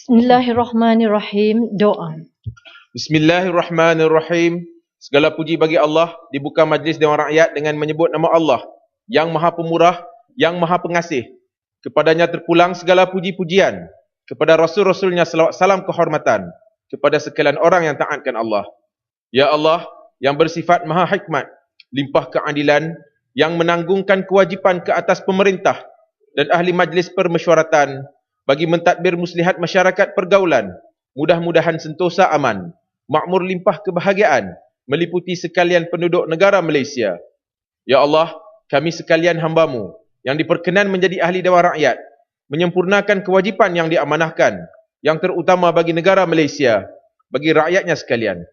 Bismillahirrahmanirrahim. Doa. Bismillahirrahmanirrahim. Segala puji bagi Allah. Dibuka majlis Dewan Rakyat dengan menyebut nama Allah yang Maha Pemurah, yang Maha Pengasih. Kepadanya terpulang segala puji-pujian. Kepada Rasul-Rasulnya salawat salam kehormatan. Kepada sekalian orang yang taatkan Allah. Ya Allah, yang bersifat Maha Hikmat, limpah keadilan, yang menanggungkan kewajipan ke atas pemerintah dan ahli majlis permesyuaratan bagi mentadbir muslihat masyarakat pergaulan, mudah-mudahan sentosa aman, makmur limpah kebahagiaan, meliputi sekalian penduduk negara Malaysia. Ya Allah, kami sekalian hamba-Mu yang diperkenan menjadi ahli Dewan Rakyat, menyempurnakan kewajipan yang diamanahkan, yang terutama bagi negara Malaysia, bagi rakyatnya sekalian.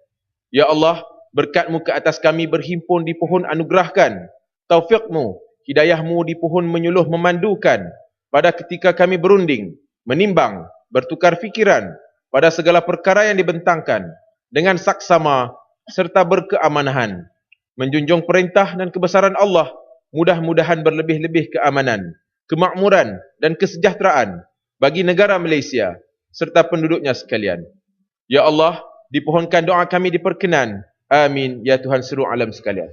Ya Allah, berkat-Mu ke atas kami berhimpun di pohon anugerahkan, taufik-Mu, hidayah-Mu di pohon menyuluh memandukan, pada ketika kami berunding, menimbang, bertukar fikiran pada segala perkara yang dibentangkan dengan saksama serta berkeamanahan, menjunjung perintah dan kebesaran Allah, mudah-mudahan berlebih-lebih keamanan, kemakmuran dan kesejahteraan bagi negara Malaysia serta penduduknya sekalian. Ya Allah, dipohonkan doa kami diperkenan. Amin ya Tuhan seluruh alam sekalian.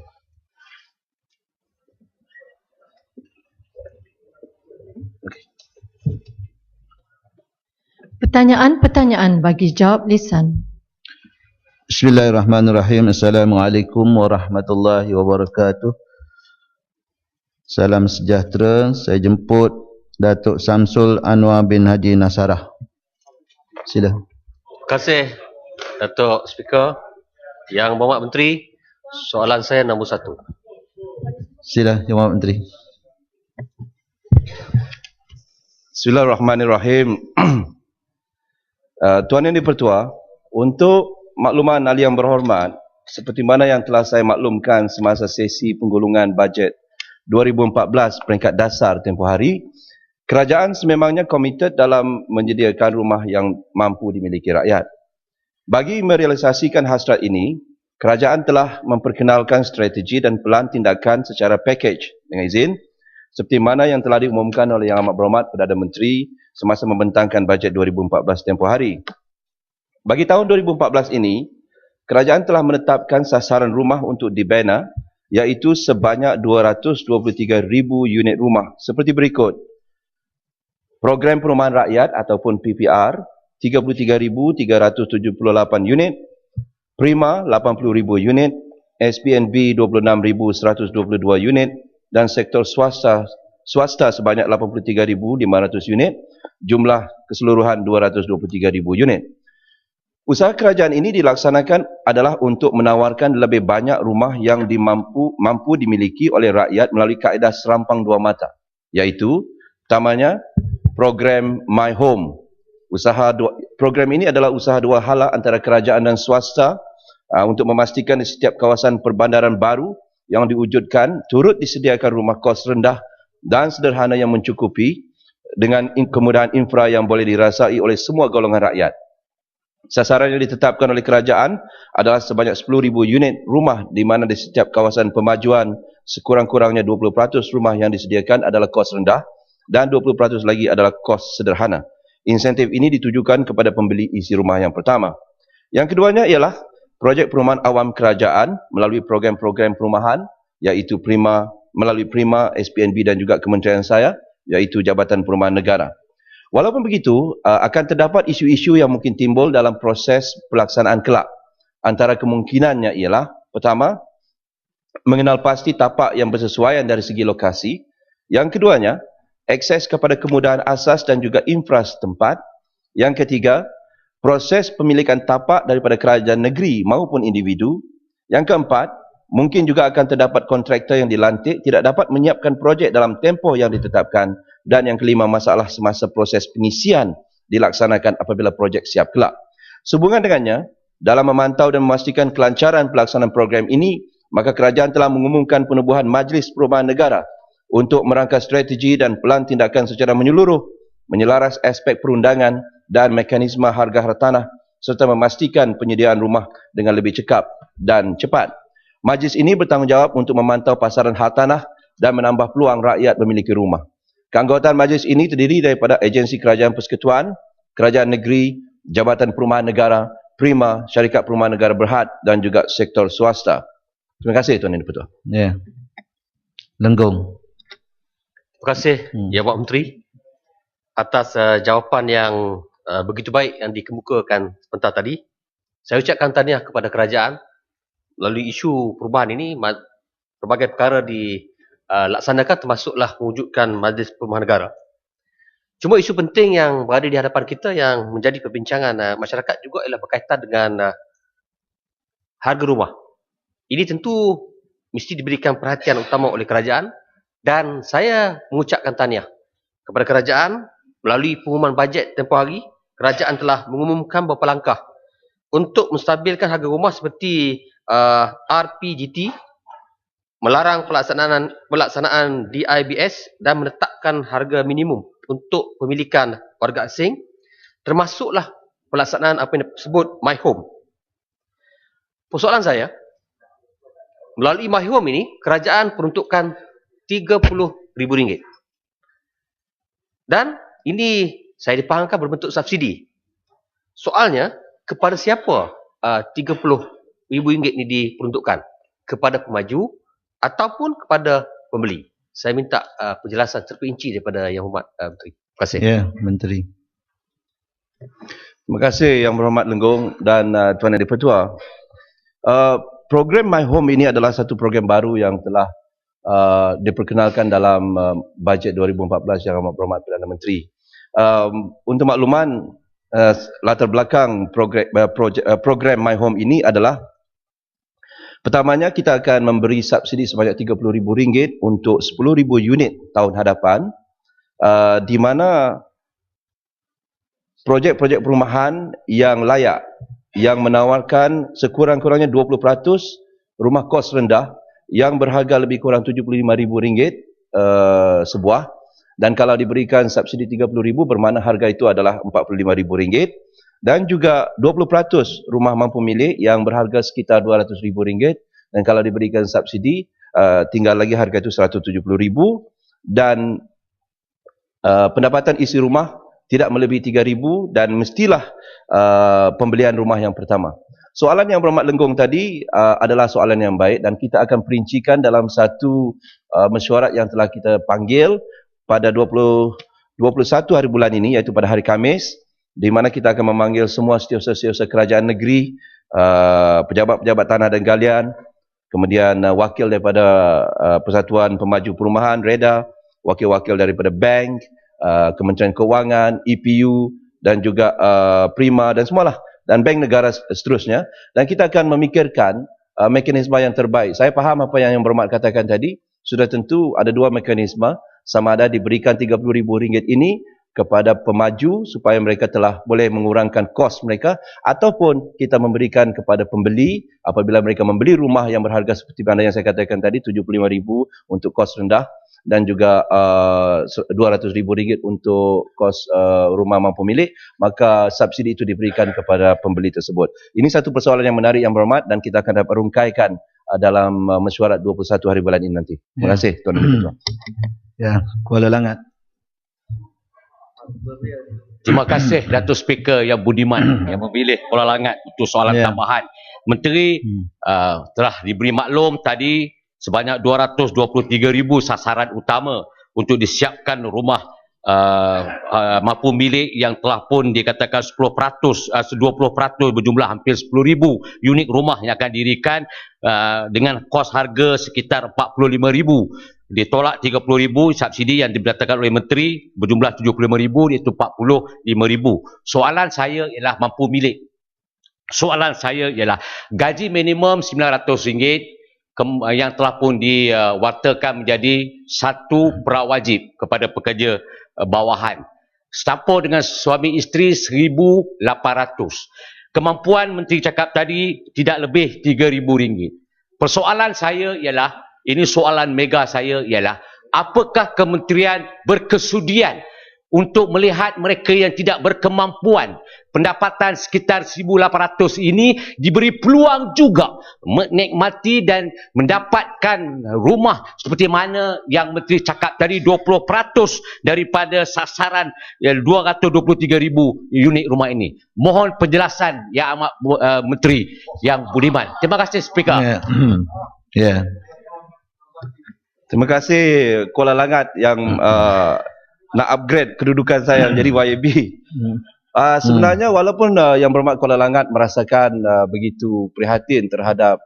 Pertanyaan-pertanyaan bagi jawab lisan. Bismillahirrahmanirrahim. Assalamualaikum warahmatullahi wabarakatuh. Salam sejahtera. Saya jemput Datuk Samsul Anwar bin Haji Nasarah. Sila. Terima kasih Datuk Speaker. Yang Berhormat Menteri, soalan saya nombor 1. Sila, Yang Berhormat Menteri. Bismillahirrahmanirrahim. Tuan Yang di-Pertua, untuk makluman ahli yang berhormat, seperti mana yang telah saya maklumkan semasa sesi penggolongan bajet 2014 peringkat dasar tempoh hari, kerajaan sememangnya komited dalam menyediakan rumah yang mampu dimiliki rakyat. Bagi merealisasikan hasrat ini, kerajaan telah memperkenalkan strategi dan pelan tindakan secara package dengan izin, seperti mana yang telah diumumkan oleh Yang Amat Berhormat Perdana Menteri semasa membentangkan bajet 2014 tempoh hari. Bagi tahun 2014 ini, kerajaan telah menetapkan sasaran rumah untuk dibina, iaitu sebanyak 223,000 unit rumah seperti berikut. Program Perumahan Rakyat ataupun PPR, 33,378 unit, Prima 80,000 unit, SPNB 26,122 unit dan sektor swasta sebanyak 83,500 unit, jumlah keseluruhan 223,000 unit. Usaha kerajaan ini dilaksanakan adalah untuk menawarkan lebih banyak rumah yang mampu dimiliki oleh rakyat melalui kaedah serampang dua mata, iaitu pertamanya program My Home. Program ini adalah usaha dua hala antara kerajaan dan swasta untuk memastikan di setiap kawasan perbandaran baru yang diwujudkan turut disediakan rumah kos rendah dan sederhana yang mencukupi dengan kemudahan infra yang boleh dirasai oleh semua golongan rakyat. Sasaran yang ditetapkan oleh kerajaan adalah sebanyak 10,000 unit rumah di mana di setiap kawasan pemajuan sekurang-kurangnya 20% rumah yang disediakan adalah kos rendah dan 20% lagi adalah kos sederhana. Insentif ini ditujukan kepada pembeli isi rumah yang pertama. Yang keduanya ialah projek perumahan awam kerajaan melalui program-program perumahan, iaitu melalui Prima, SPNB dan juga kementerian saya, iaitu Jabatan Perumahan Negara. Walaupun begitu, akan terdapat isu-isu yang mungkin timbul dalam proses pelaksanaan kelak. Antara kemungkinannya ialah, pertama, mengenal pasti tapak yang bersesuaian dari segi lokasi. Yang keduanya, akses kepada kemudahan asas dan juga infra setempat. Yang ketiga, proses pemilikan tapak daripada kerajaan negeri maupun individu. Yang keempat, mungkin juga akan terdapat kontraktor yang dilantik tidak dapat menyiapkan projek dalam tempoh yang ditetapkan. Dan yang kelima, masalah semasa proses pengisian dilaksanakan apabila projek siap kelak. Sehubungan dengannya, dalam memantau dan memastikan kelancaran pelaksanaan program ini, maka kerajaan telah mengumumkan penubuhan Majlis Perumahan Negara untuk merangka strategi dan pelan tindakan secara menyeluruh, menyelaras aspek perundangan dan mekanisme harga hartanah serta memastikan penyediaan rumah dengan lebih cekap dan cepat. Majlis ini bertanggungjawab untuk memantau pasaran hartanah dan menambah peluang rakyat memiliki rumah. Keanggotaan majlis ini terdiri daripada agensi kerajaan persekutuan, kerajaan negeri, Jabatan Perumahan Negara, Prima, Syarikat Perumahan Negara Berhad dan juga sektor swasta. Terima kasih Tuan Yang Dipertua. Ya. Lenggong. Terima kasih Ya Pak Menteri atas jawapan yang begitu baik yang dikemukakan sebentar tadi. Saya ucapkan tahniah kepada kerajaan melalui isu perubahan ini. Berbagai perkara dilaksanakan termasuklah mewujudkan Majlis Perumahan Negara. Cuma isu penting yang berada di hadapan kita yang menjadi perbincangan masyarakat juga ialah berkaitan dengan harga rumah. Ini tentu mesti diberikan perhatian utama oleh kerajaan dan saya mengucapkan tahniah kepada kerajaan melalui pengumuman bajet tempoh hari. Kerajaan telah mengumumkan beberapa langkah untuk menstabilkan harga rumah seperti RPGT, melarang pelaksanaan DIBS dan menetapkan harga minimum untuk pemilikan warga asing, termasuklah pelaksanaan apa yang disebut My Home. Persoalan saya, melalui My Home ini, kerajaan peruntukkan RM30,000. Dan ini saya dipahamkan berbentuk subsidi. Soalnya, kepada siapa RM30,000 ini diperuntukkan? Kepada pemaju ataupun kepada pembeli? Saya minta penjelasan terperinci daripada Yang Hormat Menteri. Terima kasih. Ya, Menteri. Terima kasih Yang Berhormat Lenggong dan Tuan Yang Dipertua. Program My Home ini adalah satu program baru yang telah diperkenalkan dalam bajet 2014 Yang Amat Berhormat Perdana Menteri. Untuk makluman, latar belakang program My Home ini adalah pertamanya kita akan memberi subsidi sebanyak RM30,000 untuk 10,000 unit tahun hadapan, di mana projek-projek perumahan yang layak, yang menawarkan sekurang-kurangnya 20% rumah kos rendah yang berharga lebih kurang RM75,000 sebuah, dan kalau diberikan subsidi RM30,000 bermakna harga itu adalah RM45,000, dan juga 20% rumah mampu milik yang berharga sekitar RM200,000, dan kalau diberikan subsidi tinggal lagi harga itu RM170,000, dan pendapatan isi rumah tidak melebihi RM3,000 dan mestilah pembelian rumah yang pertama. Soalan Yang Berhormat Lenggong tadi adalah soalan yang baik dan kita akan perincikan dalam satu mesyuarat yang telah kita panggil pada 21 hari bulan ini, iaitu pada hari Khamis, di mana kita akan memanggil semua setiausaha-setiausaha kerajaan negeri, pejabat-pejabat tanah dan galian, kemudian wakil daripada Persatuan Pemaju Perumahan, REDA, wakil-wakil daripada bank, Kementerian Keuangan, EPU dan juga Prima dan semualah, dan bank negara seterusnya, dan kita akan memikirkan mekanisme yang terbaik. Saya faham apa yang Berhormat katakan tadi, sudah tentu ada dua mekanisme, sama ada diberikan RM30,000 ini kepada pemaju supaya mereka telah boleh mengurangkan kos mereka, ataupun kita memberikan kepada pembeli apabila mereka membeli rumah yang berharga seperti mana yang saya katakan tadi, RM75,000 untuk kos rendah dan juga RM200,000 untuk kos rumah mampu milik, maka subsidi itu diberikan kepada pembeli tersebut. Ini satu persoalan yang menarik Yang Berhormat dan kita akan dapat rungkaikan dalam mesyuarat 21 hari bulan ini nanti. Terima kasih Tuan Ketua. Ya, Kuala Langat. Terima kasih Datuk Speaker yang budiman yang memilih Kuala Langat untuk soalan tambahan. Menteri telah diberi maklum tadi sebanyak 223,000 sasaran utama untuk disiapkan rumah mampu milik yang telah pun dikatakan 20% berjumlah hampir 10,000 unit rumah yang akan didirikan dengan kos harga sekitar 45,000. Ditolak 30,000 subsidi yang diberitakan oleh Menteri berjumlah 75,000 iaitu 45,000. Soalan saya ialah mampu milik. Soalan saya ialah gaji minimum RM900 yang telah pun diwartakan menjadi satu prawajib kepada pekerja bawahan. Setampur dengan suami isteri RM1,800. Kemampuan Menteri cakap tadi tidak lebih RM3,000. Persoalan saya ialah, ini soalan mega saya ialah, apakah kementerian berkesudian untuk melihat mereka yang tidak berkemampuan. Pendapatan sekitar 1,800 ini diberi peluang juga menikmati dan mendapatkan rumah seperti mana yang Menteri cakap tadi, 20% daripada sasaran 223,000 unit rumah ini. Mohon penjelasan Yang Amat Menteri Yang Budiman. Terima kasih Speaker. Ya. Terima kasih Kuala Langat yang nak upgrade kedudukan saya menjadi YAB. Sebenarnya walaupun Yang Berhormat Kuala Langat merasakan begitu prihatin terhadap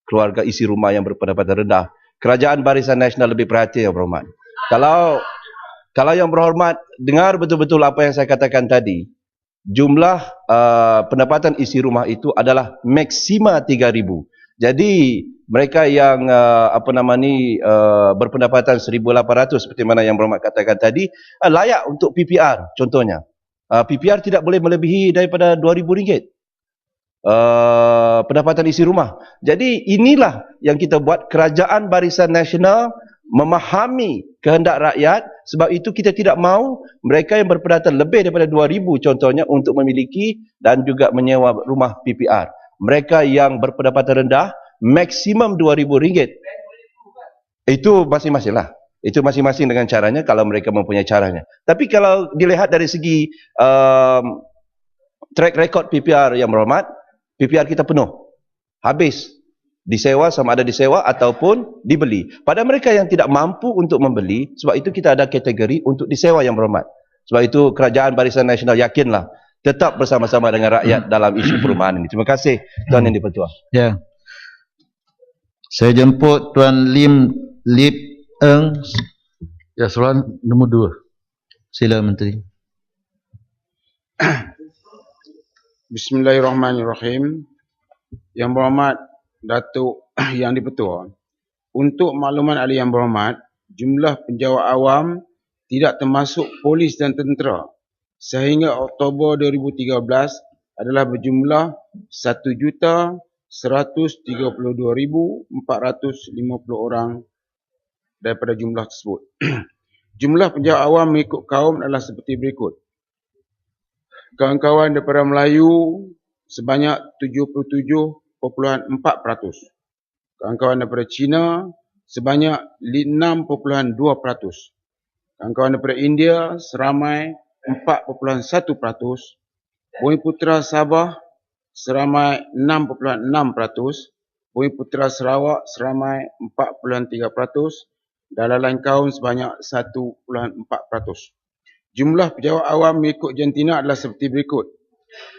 keluarga isi rumah yang berpendapatan rendah, Kerajaan Barisan Nasional lebih prihatin Yang Berhormat. Kalau Yang Berhormat dengar betul-betul apa yang saya katakan tadi, jumlah pendapatan isi rumah itu adalah maksima 3,000. Jadi mereka yang berpendapatan 1,800 seperti mana Yang Berhormat katakan tadi layak untuk PPR contohnya. PPR tidak boleh melebihi daripada RM2,000 pendapatan isi rumah. Jadi inilah yang kita buat. Kerajaan Barisan Nasional memahami kehendak rakyat, sebab itu kita tidak mahu mereka yang berpendapatan lebih daripada RM2,000 contohnya untuk memiliki dan juga menyewa rumah PPR. Mereka yang berpendapatan rendah maksimum RM2,000. Itu masing-masing lah. Itu masing-masing dengan caranya kalau mereka mempunyai caranya. Tapi kalau dilihat dari segi track record PPR Yang Berhormat, PPR kita penuh. Habis. Disewa sama ada disewa ataupun dibeli. Pada mereka yang tidak mampu untuk membeli, sebab itu kita ada kategori untuk disewa Yang Berhormat. Sebab itu Kerajaan Barisan Nasional yakinlah tetap bersama-sama dengan rakyat dalam isu perumahan ini. Terima kasih Tuan Yang di-Pertua. Ya. Saya jemput Tuan Lip Eng. Ya, soalan nombor 2. Sila Menteri. Bismillahirrahmanirrahim. Yang Berhormat Datuk Yang di-Pertua, untuk makluman ahli Yang Berhormat, jumlah penjawat awam tidak termasuk polis dan tentera sehingga Oktober 2013 adalah berjumlah 1,132,450 orang daripada jumlah tersebut. Jumlah penjawat awam mengikut kaum adalah seperti berikut. Kawan-kawan daripada Melayu sebanyak 77.4%. Kawan-kawan daripada Cina sebanyak 6.2%. Kawan-kawan daripada India seramai 4.1%. Bumiputera Sabah seramai 6.6%. Bumiputera Sarawak seramai 4.3%. Dan lain kaum sebanyak 1.4%. Jumlah penjawat awam mengikut jantina adalah seperti berikut.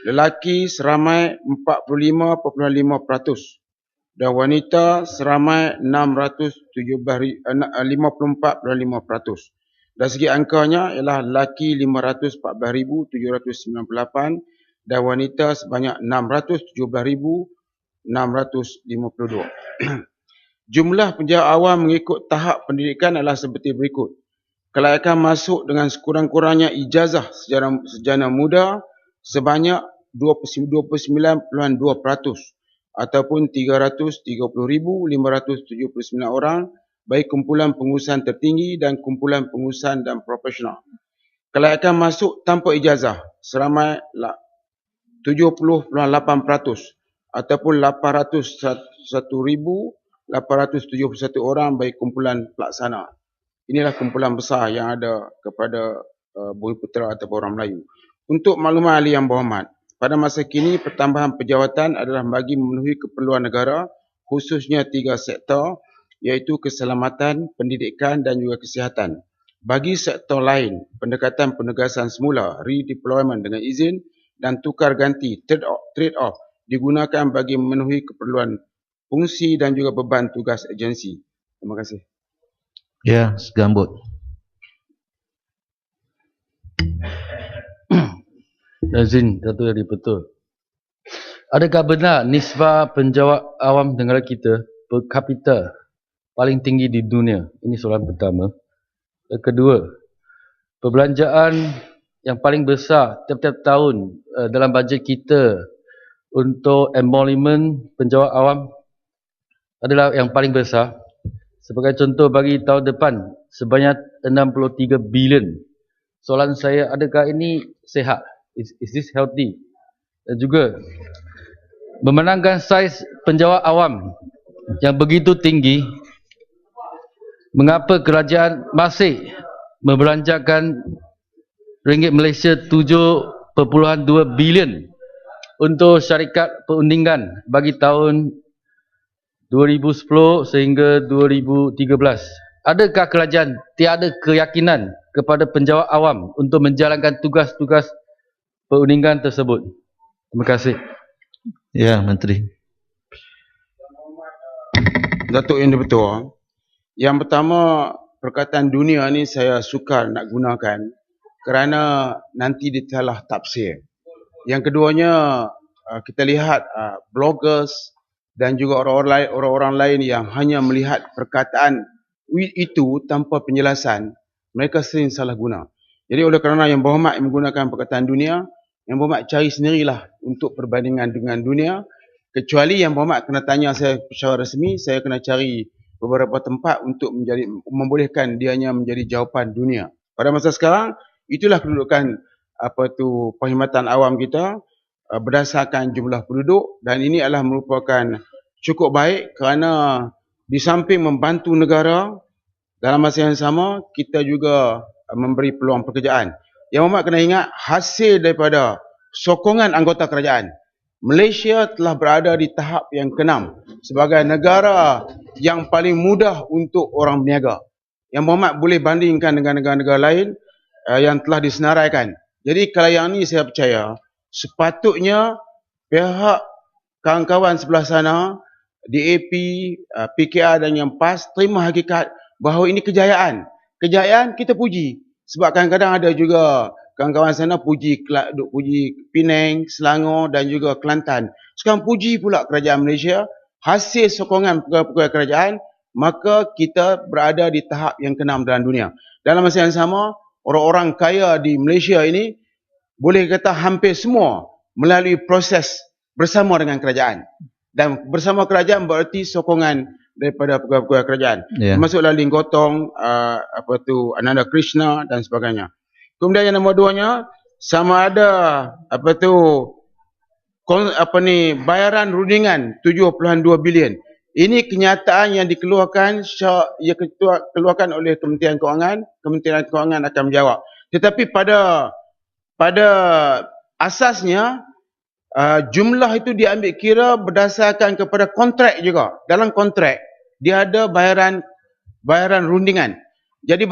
Lelaki seramai 45.5% dan wanita seramai 54.5%. Dari segi angkanya ialah lelaki 514,798 dan wanita sebanyak 617,652. Jumlah penjawat awam mengikut tahap pendidikan adalah seperti berikut. Kelayakan masuk dengan sekurang-kurangnya ijazah sarjana muda sebanyak 29.2% ataupun 330,579 orang bagi kumpulan pengurusan tertinggi dan kumpulan pengurusan dan profesional. Kelayakan masuk tanpa ijazah seramai 70.8% ataupun 801,871 orang bagi kumpulan pelaksana. Inilah kumpulan besar yang ada kepada Bumiputera atau orang Melayu. Untuk makluman ahli Yang Berhormat, pada masa kini pertambahan pejawatan adalah bagi memenuhi keperluan negara, khususnya 3 sektor, iaitu keselamatan, pendidikan dan juga kesihatan. Bagi sektor lain, pendekatan penugasan semula, redeployment dengan izin dan tukar ganti, trade off digunakan bagi memenuhi keperluan fungsi dan juga beban tugas agensi. Terima kasih. Ya, segambut. Yazin, Datuk Yang di-Pertua. Adakah benar nisbah penjawat awam negara kita per kapita paling tinggi di dunia? Ini soalan pertama. Yang kedua, perbelanjaan yang paling besar tiap-tiap tahun dalam bajet kita untuk emolument penjawat awam adalah yang paling besar. Sebagai contoh, bagi tahun depan sebanyak 63 bilion soalan saya, adakah ini sehat? Is this healthy? Dan juga memenangkan saiz penjawat awam yang begitu tinggi, mengapa kerajaan masih membelanjakan ringgit Malaysia 7.2 bilion untuk syarikat perundingan bagi tahun 2010 sehingga 2013? Adakah kerajaan tiada keyakinan kepada penjawat awam untuk menjalankan tugas-tugas perundingan tersebut? Terima kasih. Ya, Menteri. Datuk yang betul. Yang pertama, perkataan dunia ni saya sukar nak gunakan kerana nanti dia salah tafsir. Yang keduanya, kita lihat bloggers dan juga orang-orang lain yang hanya melihat perkataan itu tanpa penjelasan, mereka sering salah guna. Jadi oleh kerana Yang Berhormat menggunakan perkataan dunia, Yang Berhormat cari sendirilah untuk perbandingan dengan dunia. Kecuali Yang Berhormat kena tanya saya secara rasmi, saya kena cari beberapa tempat untuk membolehkan dianya menjadi jawapan dunia. Pada masa sekarang, itulah kedudukan perkhidmatan awam kita berdasarkan jumlah penduduk, dan ini adalah merupakan cukup baik kerana di samping membantu negara, dalam masa yang sama kita juga memberi peluang pekerjaan. Yang Berhormat kena ingat, hasil daripada sokongan anggota kerajaan, Malaysia telah berada di tahap yang ke-6 sebagai negara yang paling mudah untuk orang berniaga. Yang Berhormat boleh bandingkan dengan negara-negara lain yang telah disenaraikan. Jadi kalau yang ini saya percaya, sepatutnya pihak kawan-kawan sebelah sana, DAP, PKR dan yang PAS terima hakikat bahawa ini kejayaan. Kejayaan kita puji. Sebab kadang-kadang ada juga kawan-kawan sana puji Penang, Selangor dan juga Kelantan. Sekarang puji pula kerajaan Malaysia, hasil sokongan pegawai-pegawai kerajaan, maka kita berada di tahap yang ke-6 dalam dunia. Dalam masa yang sama, orang-orang kaya di Malaysia ini boleh kata hampir semua melalui proses bersama dengan kerajaan. Dan bersama kerajaan berarti sokongan daripada pegawai-pegawai kerajaan. Termasuklah Ling Gotong, Ananda Krishna dan sebagainya. Kemudian yang nombor 2-nya, sama ada bayaran rundingan 7.2 bilion. Ini kenyataan yang dikeluarkan oleh Kementerian Kewangan. Kementerian Kewangan akan menjawab. Tetapi pada asasnya jumlah itu diambil kira berdasarkan kepada kontrak juga. Dalam kontrak dia ada bayaran rundingan. Jadi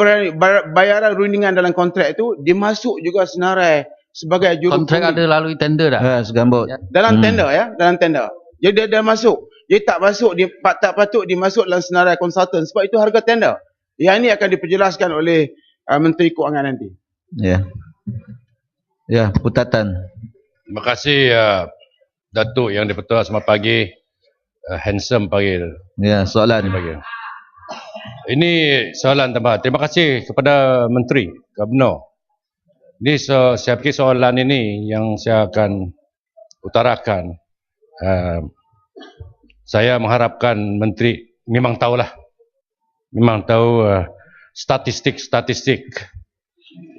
bayaran rundingan dalam kontrak itu dimasuk juga senarai sebagai juru kontrak ada lalui tender tak? Segambut. Dalam tender dalam tender. Jadi dia masuk. Jadi tak patut dimasuk dalam senarai konsultan sebab itu harga tender. Yang ini akan diperjelaskan oleh Menteri Kewangan nanti. Ya. Ya, Putatan. Terima kasih Datuk Yang di-Pertua selamat pagi. Handsome pagi. Ya, soalan. Ini soalan tambahan. Terima kasih kepada Menteri Gubernur. Ini saya fikir soalan ini yang saya akan utarakan. Saya mengharapkan Menteri memang tahulah. Memang tahu statistik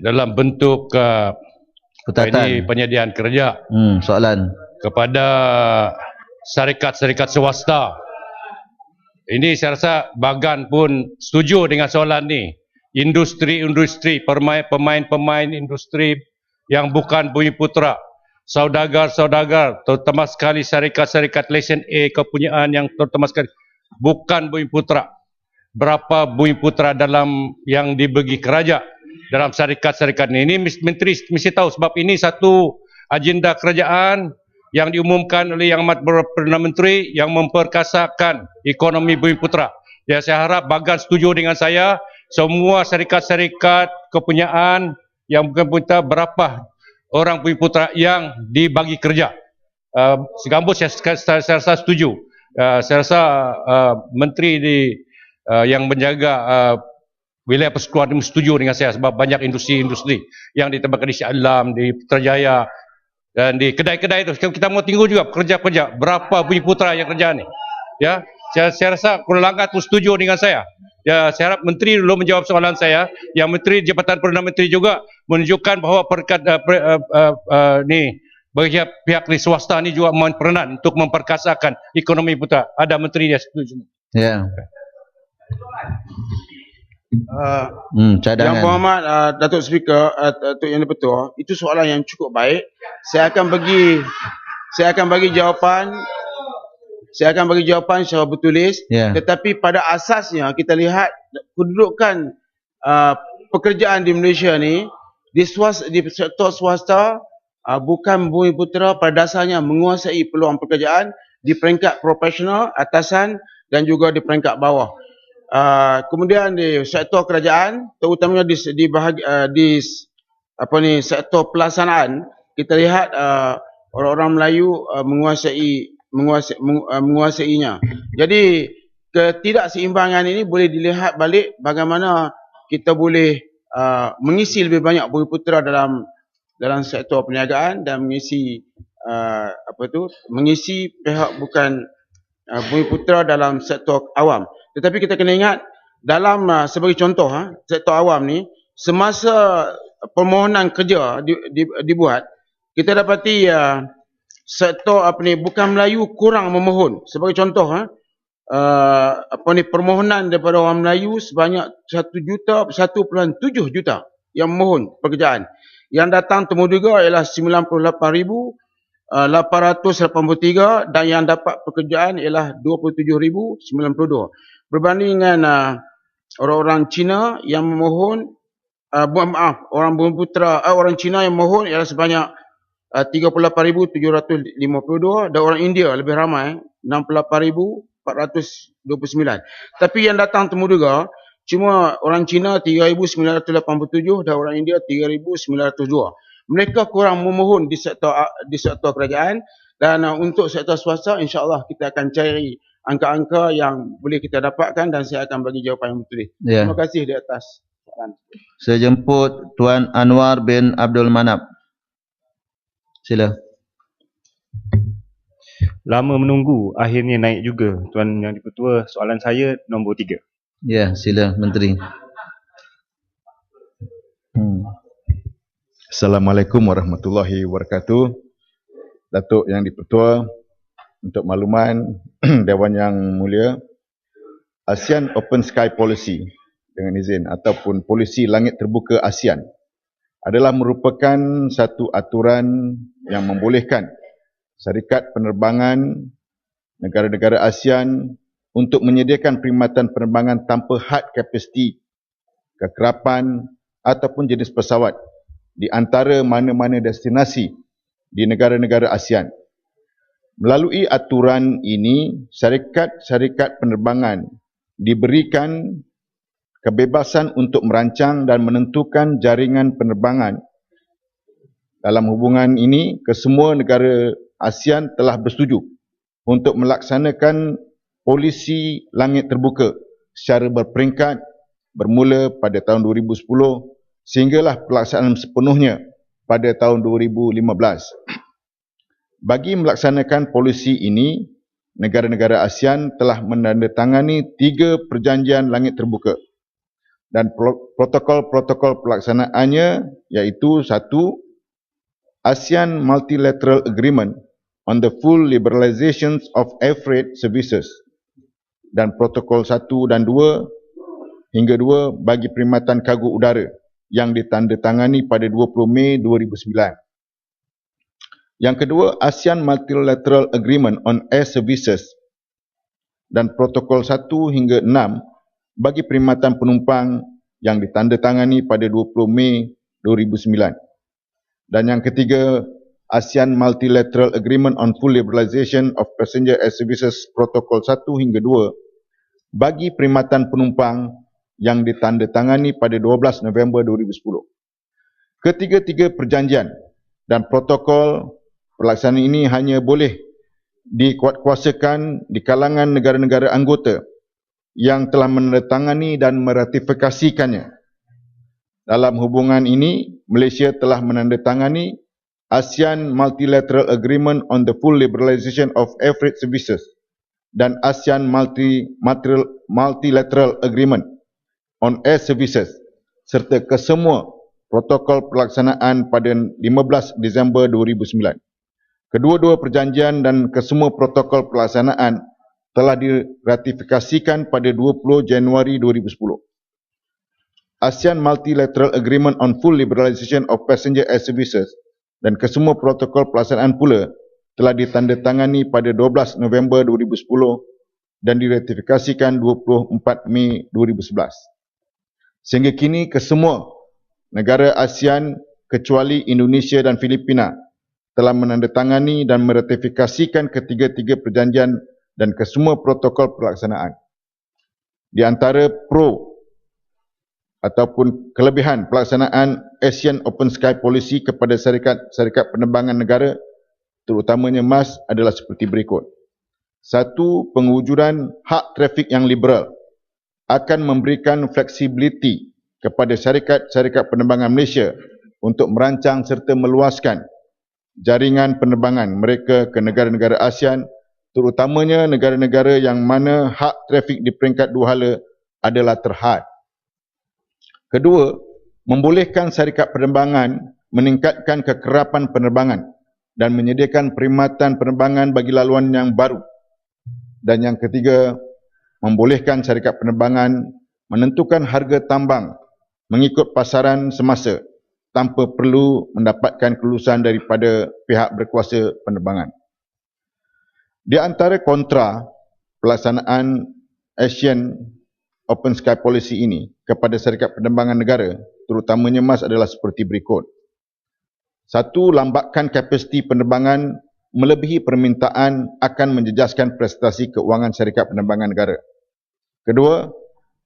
dalam bentuk ini penyediaan kerja soalan kepada syarikat-syarikat swasta. Ini saya rasa Bagan pun setuju dengan soalan ni. Industri-industri, pemain-pemain industri yang bukan Bumiputera, saudagar-saudagar, terutama sekali syarikat-syarikat lesen A kepunyaan yang terutama sekali bukan Bumiputera. Berapa Bumiputera dalam yang dibagi kerajaan dalam syarikat-syarikat ini Menteri mesti tahu sebab ini satu agenda kerajaan yang diumumkan oleh Yang Amat Perdana Menteri yang memperkasakan ekonomi Bumiputera. Ya, saya harap Bagan setuju dengan saya, semua syarikat-syarikat kepunyaan yang bukan Bumiputera, berapa orang Bumiputera yang dibagi kerja. Segambut saya rasa setuju. Saya rasa Menteri yang menjaga wilayah persekutuan setuju dengan saya sebab banyak industri-industri yang ditembakkan di Shah Alam, di Putrajaya dan di kedai-kedai itu. Kita mau tengok juga kerja-kerja berapa Bumiputera yang kerja ni. Ya, saya rasa Kuala Langat pun setuju dengan saya. Ya, saya harap Menteri dulu menjawab soalan saya. Yang Menteri Jabatan Perdana Menteri juga menunjukkan bahawa bagi pihak di swasta ni juga berperan untuk memperkasakan ekonomi putra. Ada Menteri dia setuju. Ya. Yang Cadangan. Berhormat Datuk Speaker, Datuk Yang Di-Pertua, itu soalan yang cukup baik. Saya akan bagi jawapan secara bertulis. Ya. Tetapi pada asasnya kita lihat kedudukan pekerjaan di Malaysia ni di sektor swasta, bukan Bumiputera pada dasarnya menguasai peluang pekerjaan di peringkat profesional, atasan dan juga di peringkat bawah. Kemudian di sektor kerajaan, terutamanya di sektor pelaksanaan, kita lihat orang-orang Melayu menguasainya. Jadi ketidakseimbangan ini boleh dilihat balik bagaimana kita boleh mengisi lebih banyak Bumiputera dalam sektor perniagaan dan mengisi pihak bukan Bumiputera dalam sektor awam. Tetapi kita kena ingat dalam sebagai contoh sektor awam ni, semasa permohonan kerja dibuat, kita dapati sektor bukan Melayu kurang memohon. Sebagai contoh permohonan daripada orang Melayu sebanyak 1.7 juta yang memohon pekerjaan. Yang datang temuduga ialah 98,883 dan yang dapat pekerjaan ialah 27,092. Berbanding dengan orang Cina yang memohon orang Cina yang memohon ialah sebanyak 38,752 dan orang India lebih ramai 68,429. Tapi yang datang temuduga cuma orang Cina 3,987 dan orang India 3,902. Mereka kurang memohon di sektor kerajaan, dan untuk sektor swasta insya-Allah kita akan cari angka-angka yang boleh kita dapatkan dan saya akan bagi jawapan yang betul. Ya. Terima kasih di atas soalan. Saya jemput Tuan Anwar bin Abdul Manap. Sila. Lama menunggu, akhirnya naik juga. Tuan Yang Di-Pertua, soalan saya nombor 3. Ya, sila Menteri. Assalamualaikum warahmatullahi wabarakatuh. Datuk Yang Di-Pertua, untuk makluman Dewan Yang Mulia, ASEAN Open Sky Policy dengan izin ataupun polisi langit terbuka ASEAN adalah merupakan satu aturan yang membolehkan syarikat penerbangan negara-negara ASEAN untuk menyediakan perkhidmatan penerbangan tanpa had kapasiti, kekerapan ataupun jenis pesawat di antara mana-mana destinasi di negara-negara ASEAN. Melalui aturan ini, syarikat-syarikat penerbangan diberikan kebebasan untuk merancang dan menentukan jaringan penerbangan. Dalam hubungan ini, kesemua negara ASEAN telah bersetuju untuk melaksanakan polisi langit terbuka secara berperingkat bermula pada tahun 2010 sehinggalah pelaksanaan sepenuhnya pada tahun 2015. Bagi melaksanakan polisi ini, negara-negara ASEAN telah menandatangani 3 perjanjian langit terbuka dan protokol-protokol pelaksanaannya iaitu 1. ASEAN Multilateral Agreement on the Full Liberalization of Air Freight Services dan protokol 1 dan 2 hingga 2 bagi perkhidmatan kargo udara yang ditandatangani pada 20 Mei 2009. Yang kedua, ASEAN Multilateral Agreement on Air Services dan protokol 1 hingga 6 bagi perkhidmatan penumpang yang ditandatangani pada 20 Mei 2009. Dan yang ketiga, ASEAN Multilateral Agreement on Full Liberalization of Passenger Air Services protokol 1 hingga 2 bagi perkhidmatan penumpang yang ditandatangani pada 12 November 2010. Ketiga-tiga perjanjian dan protokol pelaksanaan ini hanya boleh dikuatkuasakan di kalangan negara-negara anggota yang telah menandatangani dan meratifikasikannya. Dalam hubungan ini, Malaysia telah menandatangani ASEAN Multilateral Agreement on the Full Liberalization of Air Freight Services dan ASEAN Multilateral Agreement on Air Services serta kesemua protokol pelaksanaan pada 15 Disember 2009. Kedua-dua perjanjian dan kesemua protokol pelaksanaan telah diratifikasikan pada 20 Januari 2010. ASEAN Multilateral Agreement on Full Liberalization of Passenger Air Services dan kesemua protokol pelaksanaan pula telah ditandatangani pada 12 November 2010 dan diratifikasikan 24 Mei 2011. Sehingga kini kesemua negara ASEAN kecuali Indonesia dan Filipina telah menandatangani dan meratifikasikan ketiga-tiga perjanjian dan kesemua protokol pelaksanaan. Di antara pro ataupun kelebihan pelaksanaan ASEAN Open Sky Policy kepada syarikat penerbangan negara terutamanya MAS adalah seperti berikut. Satu, pengujudan hak trafik yang liberal akan memberikan fleksibiliti kepada syarikat penerbangan Malaysia untuk merancang serta meluaskan jaringan penerbangan mereka ke negara-negara ASEAN, terutamanya negara-negara yang mana hak trafik di peringkat dua hala adalah terhad. Kedua, membolehkan syarikat penerbangan meningkatkan kekerapan penerbangan dan menyediakan perkhidmatan penerbangan bagi laluan yang baru. Dan yang ketiga, membolehkan syarikat penerbangan menentukan harga tambang mengikut pasaran semasa tanpa perlu mendapatkan kelulusan daripada pihak berkuasa penerbangan. Di antara kontra pelaksanaan ASEAN Open Sky Policy ini kepada syarikat penerbangan negara, terutamanya MAS adalah seperti berikut. Satu, lambakan kapasiti penerbangan melebihi permintaan akan menjejaskan prestasi keuangan syarikat penerbangan negara. Kedua,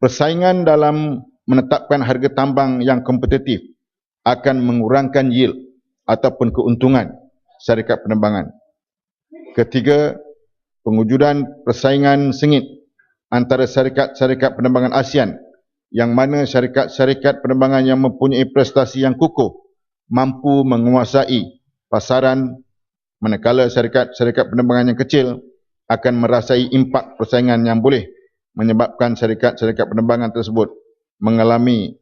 persaingan dalam menetapkan harga tambang yang kompetitif akan mengurangkan yield ataupun keuntungan syarikat penerbangan. Ketiga, pengujudan persaingan sengit antara syarikat-syarikat penerbangan ASEAN yang mana syarikat-syarikat penerbangan yang mempunyai prestasi yang kukuh mampu menguasai pasaran, manakala syarikat-syarikat penerbangan yang kecil akan merasai impak persaingan yang boleh menyebabkan syarikat-syarikat penerbangan tersebut mengalami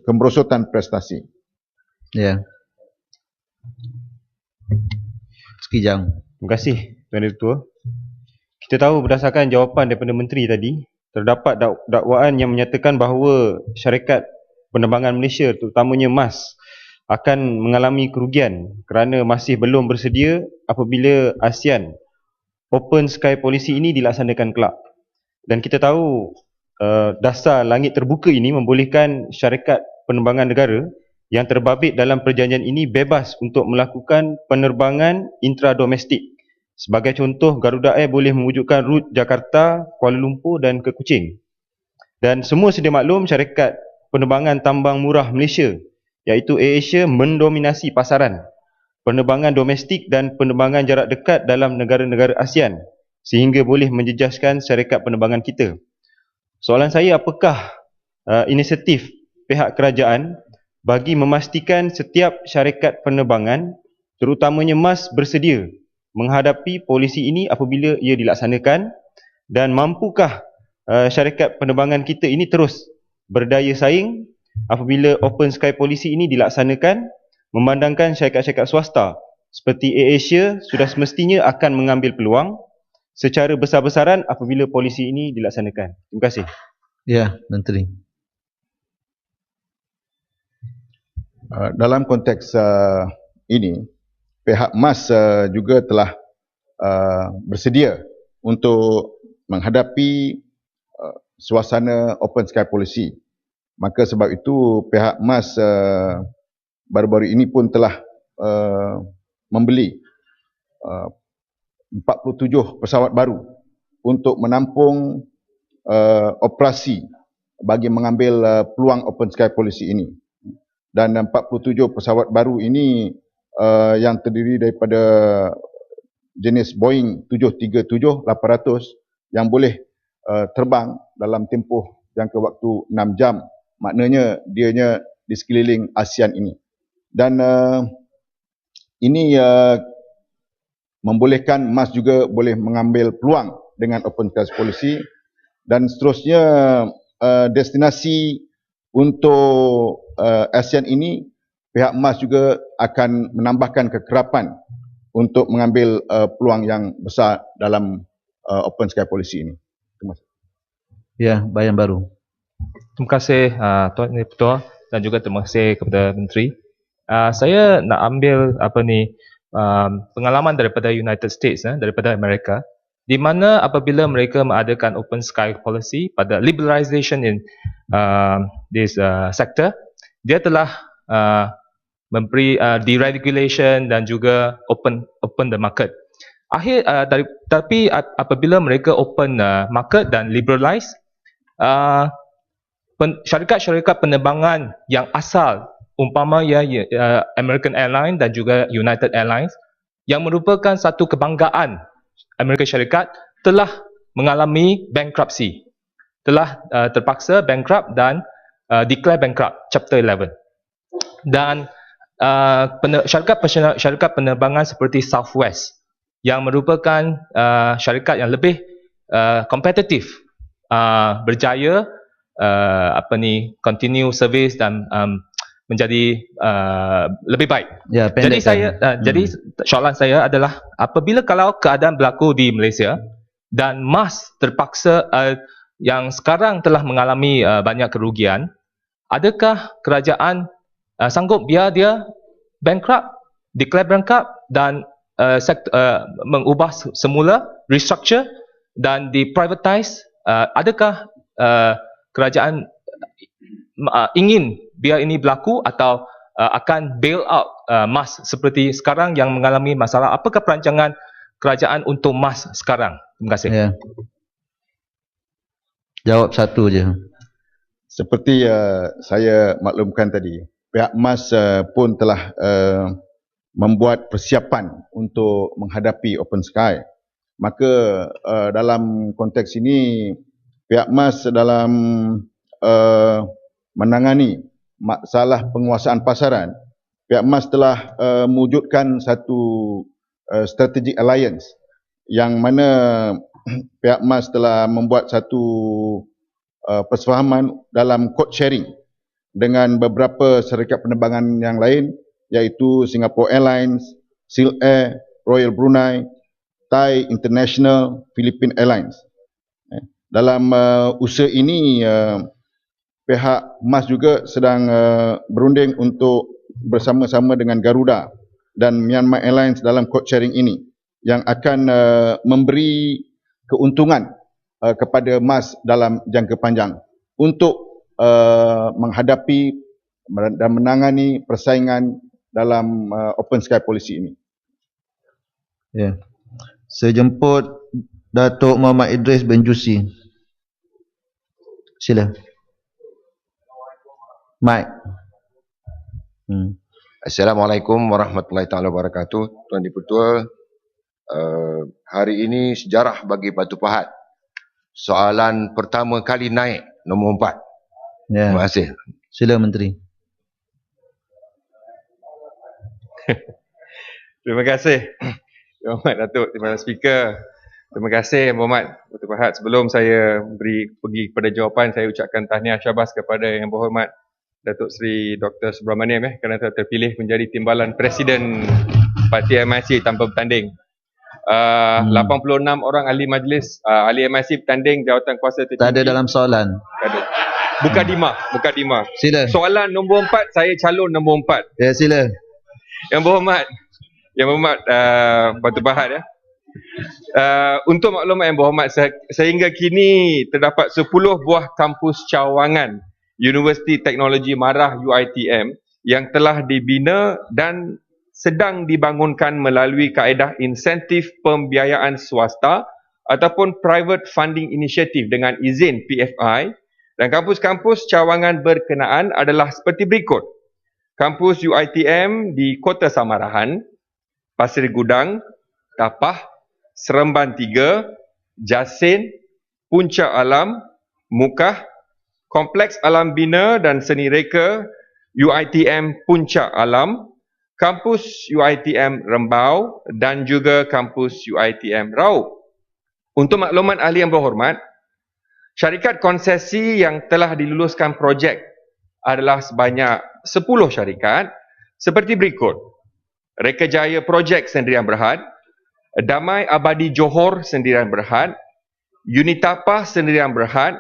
kemerosotan prestasi. Ya. Sekijang. Terima kasih Tuan Ketua. Kita tahu berdasarkan jawapan daripada Menteri tadi, terdapat dakwaan yang menyatakan bahawa syarikat penerbangan Malaysia terutamanya MAS akan mengalami kerugian kerana masih belum bersedia apabila ASEAN Open Sky Policy ini dilaksanakan kelak. Dan kita tahu dasar langit terbuka ini membolehkan syarikat penerbangan negara yang terbabit dalam perjanjian ini bebas untuk melakukan penerbangan intradomestik. Sebagai contoh, Garuda Air boleh mewujudkan rut Jakarta, Kuala Lumpur dan ke Kuching. Dan semua sedia maklum syarikat penerbangan tambang murah Malaysia iaitu AirAsia mendominasi pasaran penerbangan domestik dan penerbangan jarak dekat dalam negara-negara ASEAN sehingga boleh menjejaskan syarikat penerbangan kita. Soalan saya, apakah inisiatif pihak kerajaan bagi memastikan setiap syarikat penerbangan terutamanya MAS bersedia menghadapi polisi ini apabila ia dilaksanakan, dan mampukah syarikat penerbangan kita ini terus berdaya saing apabila Open Sky Policy ini dilaksanakan, memandangkan syarikat-syarikat swasta seperti AirAsia sudah semestinya akan mengambil peluang secara besar-besaran apabila polisi ini dilaksanakan. Terima kasih. Ya, Menteri. Dalam konteks ini, pihak MAS juga telah bersedia untuk menghadapi suasana Open Sky Policy. Maka sebab itu pihak MAS baru-baru ini pun telah membeli 47 pesawat baru untuk menampung operasi bagi mengambil peluang Open Sky Policy ini. Dan 47 pesawat baru ini yang terdiri daripada jenis Boeing 737-800 yang boleh terbang dalam tempoh jangka waktu 6 jam. Maknanya dianya di sekeliling ASEAN ini. Dan ini membolehkan MAS juga boleh mengambil peluang dengan open skies policy, dan seterusnya destinasi untuk ASEAN ini, pihak MAS juga akan menambahkan kekerapan untuk mengambil peluang yang besar dalam open sky policy ini. Terima kasih. Ya, Bayan Baru. Terima kasih Tuan Ketua dan juga terima kasih kepada Menteri. Saya nak ambil pengalaman daripada United States, daripada Amerika, di mana apabila mereka mengadakan open sky policy pada liberalization in this sector, dia telah memberi deregulation dan juga open the market. Tapi apabila mereka open market dan liberalize, syarikat-syarikat penerbangan yang asal umpama American Airlines dan juga United Airlines yang merupakan satu kebanggaan Amerika Syarikat telah mengalami bankruptcy, telah terpaksa bankrupt dan declare bankrupt Chapter 11. Dan syarikat penerbangan seperti Southwest yang merupakan syarikat yang lebih kompetitif, berjaya continue service dan menjadi lebih baik. Ya, jadi soalan saya adalah apabila kalau keadaan berlaku di Malaysia dan MAS terpaksa yang sekarang telah mengalami banyak kerugian, adakah kerajaan sanggup biar dia bankrupt, declare bankrupt dan mengubah semula, restructure dan diprivatize? Adakah kerajaan ingin biar ini berlaku atau akan bail out MAS seperti sekarang yang mengalami masalah? Apakah perancangan kerajaan untuk MAS sekarang? Terima kasih. Ya. Jawab satu je. Seperti saya maklumkan tadi, pihak MAS pun telah membuat persiapan untuk menghadapi open sky. Maka dalam konteks ini, pihak MAS dalam menangani masalah penguasaan pasaran, pihak MAS telah mewujudkan satu strategic alliance yang mana pihak MAS telah membuat satu persefahaman dalam code sharing dengan beberapa syarikat penerbangan yang lain, iaitu Singapore Airlines, Seal Air, Royal Brunei, Thai International, Philippine Airlines. Dalam usaha ini, pihak MAS juga sedang berunding untuk bersama-sama dengan Garuda dan Myanmar Airlines dalam code sharing ini yang akan memberi keuntungan kepada MAS dalam jangka panjang untuk menghadapi dan menangani persaingan dalam open sky policy ini. Ya. Saya jemput Datuk Muhammad Idris bin Jusi. Sila. Mike. Assalamualaikum warahmatullahi taala wabarakatuh. Tuan Dipertua, hari ini sejarah bagi Batu Pahat. Soalan pertama kali naik nombor 4. Ya. Terima kasih. Sila Menteri. Terima kasih Muhammad Datuk Timbalan Speaker. Terima kasih Muhammad Batu Pahat. Sebelum saya pergi kepada jawapan, saya ucapkan tahniah syabas kepada Yang Berhormat Datuk Seri Dr. Subramaniam kerana telah terpilih menjadi Timbalan Presiden Parti MIC tanpa bertanding. 86 orang ahli majlis ahli MIC bertanding jawatan kuasa tertinggi. Tak ada dalam soalan. Tak ada. Bukan Dima. Sila. Soalan nombor 4, saya calon nombor 4. Ya, sila. Yang Berhormat Batu Pahat ya. Untuk maklumat Yang Berhormat, sehingga kini terdapat 10 buah kampus cawangan Universiti Teknologi Marah UiTM yang telah dibina dan sedang dibangunkan melalui kaedah insentif pembiayaan swasta ataupun private funding initiative dengan izin PFI, dan kampus-kampus cawangan berkenaan adalah seperti berikut. Kampus UiTM di Kota Samarahan, Pasir Gudang, Tapah, Seremban 3, Jasin, Puncak Alam, Mukah, Kompleks Alam Bina dan Seni Reka UiTM Puncak Alam, kampus UiTM Rembau dan juga kampus UiTM Raub. Untuk makluman ahli yang berhormat, syarikat konsesi yang telah diluluskan projek adalah sebanyak 10 syarikat seperti berikut. Reka Jaya Projek Sendirian Berhad, Damai Abadi Johor Sendirian Berhad, Unitapah Sendirian Berhad,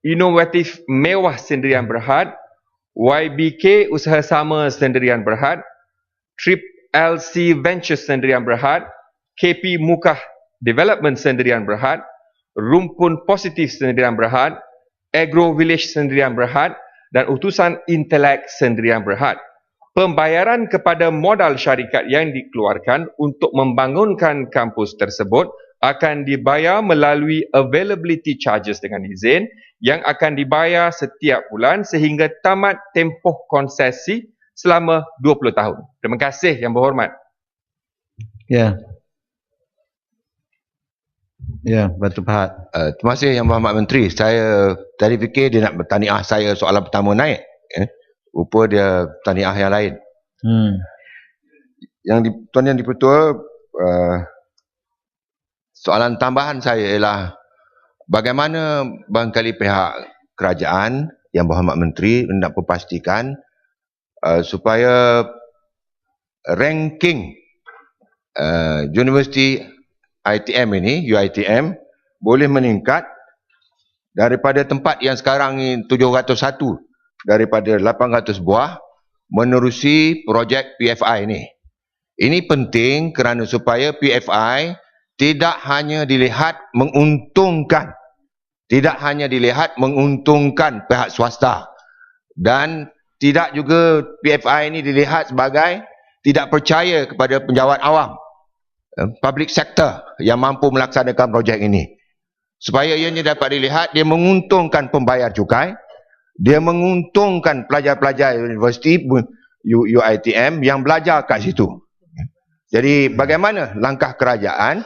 Inovatif Mewah Sendirian Berhad, YBK Usaha Sama Sendirian Berhad, Trip LC Ventures Sendirian Berhad, KP Mukah Development Sendirian Berhad, Rumpun Positif Sendirian Berhad, Agro Village Sendirian Berhad dan Utusan Intelek Sendirian Berhad. Pembayaran kepada modal syarikat yang dikeluarkan untuk membangunkan kampus tersebut akan dibayar melalui availability charges dengan izin yang akan dibayar setiap bulan sehingga tamat tempoh konsesi selama 20 tahun. Terima kasih yang berhormat. Ya. Ya, Batu Pahat. Terima kasih Yang Berhormat Menteri. Saya tadi fikir dia nak bertaniah saya soalan pertama naik. Rupa dia taniah yang lain. Tuan Yang Dipertua, soalan tambahan saya ialah bagaimana barangkali pihak kerajaan Yang Berhormat Menteri hendak memastikan supaya ranking Universiti ITM ini, UiTM, boleh meningkat daripada tempat yang sekarang ni 701 daripada 800 buah menerusi projek PFI ini. Ini penting kerana supaya PFI tidak hanya dilihat menguntungkan, pihak swasta dan tidak juga PFI ini dilihat sebagai tidak percaya kepada penjawat awam, public sector yang mampu melaksanakan projek ini. Supaya ianya dapat dilihat, dia menguntungkan pembayar cukai, dia menguntungkan pelajar-pelajar universiti UiTM yang belajar kat situ. Jadi bagaimana langkah kerajaan,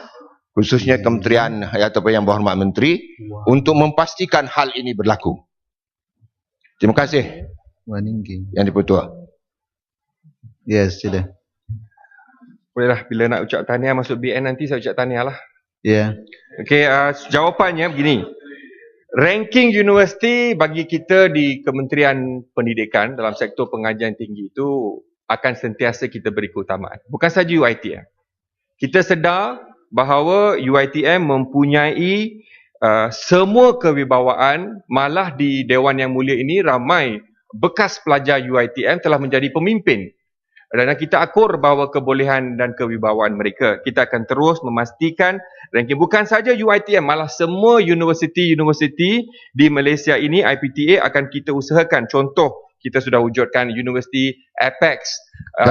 khususnya Kementerian ataupun Yang Berhormat Menteri, untuk memastikan hal ini berlaku? Terima kasih Yang Dipertua. Yes, sila. Bolehlah, bila nak ucap tahniah masuk BN nanti saya ucap tahniah lah. Ya. Okey, jawapannya begini. Ranking universiti bagi kita di Kementerian Pendidikan dalam sektor pengajian tinggi itu akan sentiasa kita beri keutamaan. Bukan saja UiTM. Kita sedar bahawa UiTM mempunyai semua kewibawaan, malah di Dewan Yang Mulia ini ramai bekas pelajar UiTM telah menjadi pemimpin. Dan kita akur bahawa kebolehan dan kewibawaan mereka. Kita akan terus memastikan ranking bukan saja UiTM, malah semua universiti-universiti di Malaysia ini IPTA akan kita usahakan. Contoh, kita sudah wujudkan Universiti Apex.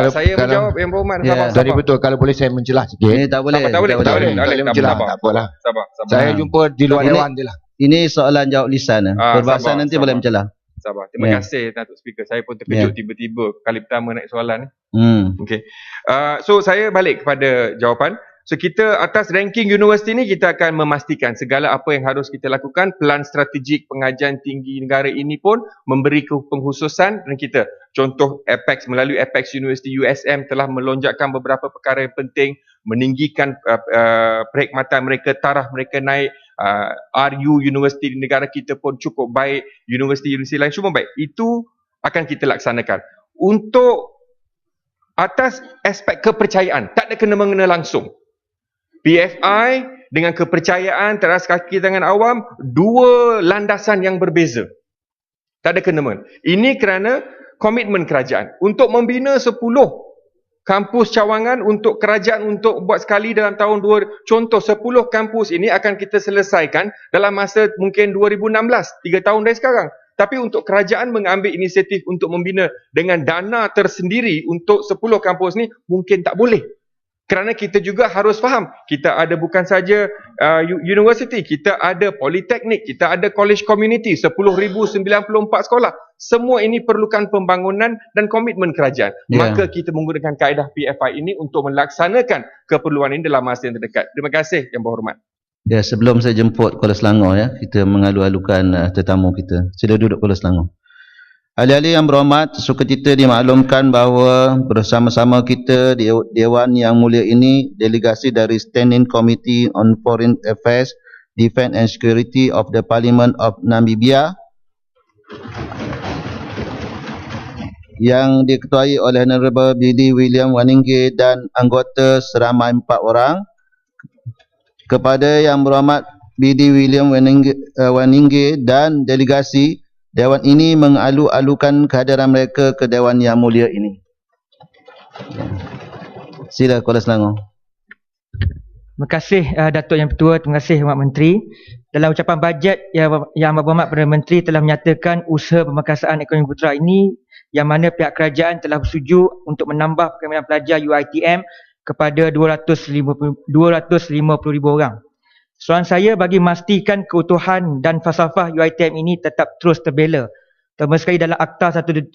Saya menjawab Yang Berhormat. Tadi betul, kalau boleh saya menjelas sikit. Tak boleh. Tak boleh. Tak apalah. Sabar. Saya jumpa di luar dewan je lah. Ini soalan jawab lisan. Perbahasan nanti boleh mencelah. Sabar. Terima kasih Datuk Speaker. Saya pun terkejut tiba-tiba kali pertama naik soalan ni. Okey. So saya balik kepada jawapan. So kita atas ranking universiti ni kita akan memastikan segala apa yang harus kita lakukan. Pelan strategik pengajian tinggi negara ini pun memberi pengkhususan dan kita. Contoh Apex, melalui Apex University USM telah melonjakkan beberapa perkara yang penting, meninggikan perkhidmatan mereka, taraf mereka naik. RU universiti di negara kita pun cukup baik, universiti-universiti lain semua baik. Itu akan kita laksanakan. Untuk atas aspek kepercayaan, tak ada kena-mengena langsung. PFI dengan kepercayaan teras kaki tangan awam, dua landasan yang berbeza. Tak ada kena-mengena. Ini kerana komitmen kerajaan untuk membina 10 kampus cawangan untuk kerajaan untuk buat sekali dalam tahun 2. Contoh 10 kampus ini akan kita selesaikan dalam masa mungkin 2016, 3 tahun dari sekarang. Tapi untuk kerajaan mengambil inisiatif untuk membina dengan dana tersendiri untuk 10 kampus ni mungkin tak boleh. Kerana kita juga harus faham, kita ada bukan saja universiti, kita ada politeknik, kita ada college community, 10,094 sekolah. Semua ini perlukan pembangunan dan komitmen kerajaan. Maka kita menggunakan kaedah PFI ini untuk melaksanakan keperluan ini dalam masa yang terdekat. Terima kasih Yang Berhormat. Ya, sebelum saya jemput Kuala Selangor ya, kita mengalu-alukan tetamu kita. Sila duduk Kuala Selangor. Ahli-ahli yang berhormat, sukacita dimaklumkan bahawa bersama-sama kita Dewan Yang Mulia ini, delegasi dari Standing Committee on Foreign Affairs, Defence and Security of the Parliament of Namibia yang diketuai oleh Honorable Billy William Waningge dan anggota seramai 4 orang. Kepada Yang Berhormat Billy William Waningge dan delegasi, Dewan ini mengalu-alukan kehadiran mereka ke Dewan Yang Mulia ini. Sila Kuala Selangor. Terima kasih Datuk Yang Pertua, terima kasih Yang Menteri. Dalam ucapan bajet Yang Berhormat Perdana Menteri telah menyatakan usaha pemekasan ekonomi putera ini yang mana pihak kerajaan telah bersetuju untuk menambah perkhidmatan pelajar UiTM kepada 250,000 orang. Soalan saya bagi memastikan keutuhan dan falsafah UiTM ini tetap terus terbela. Terutama sekali dalam Akta 174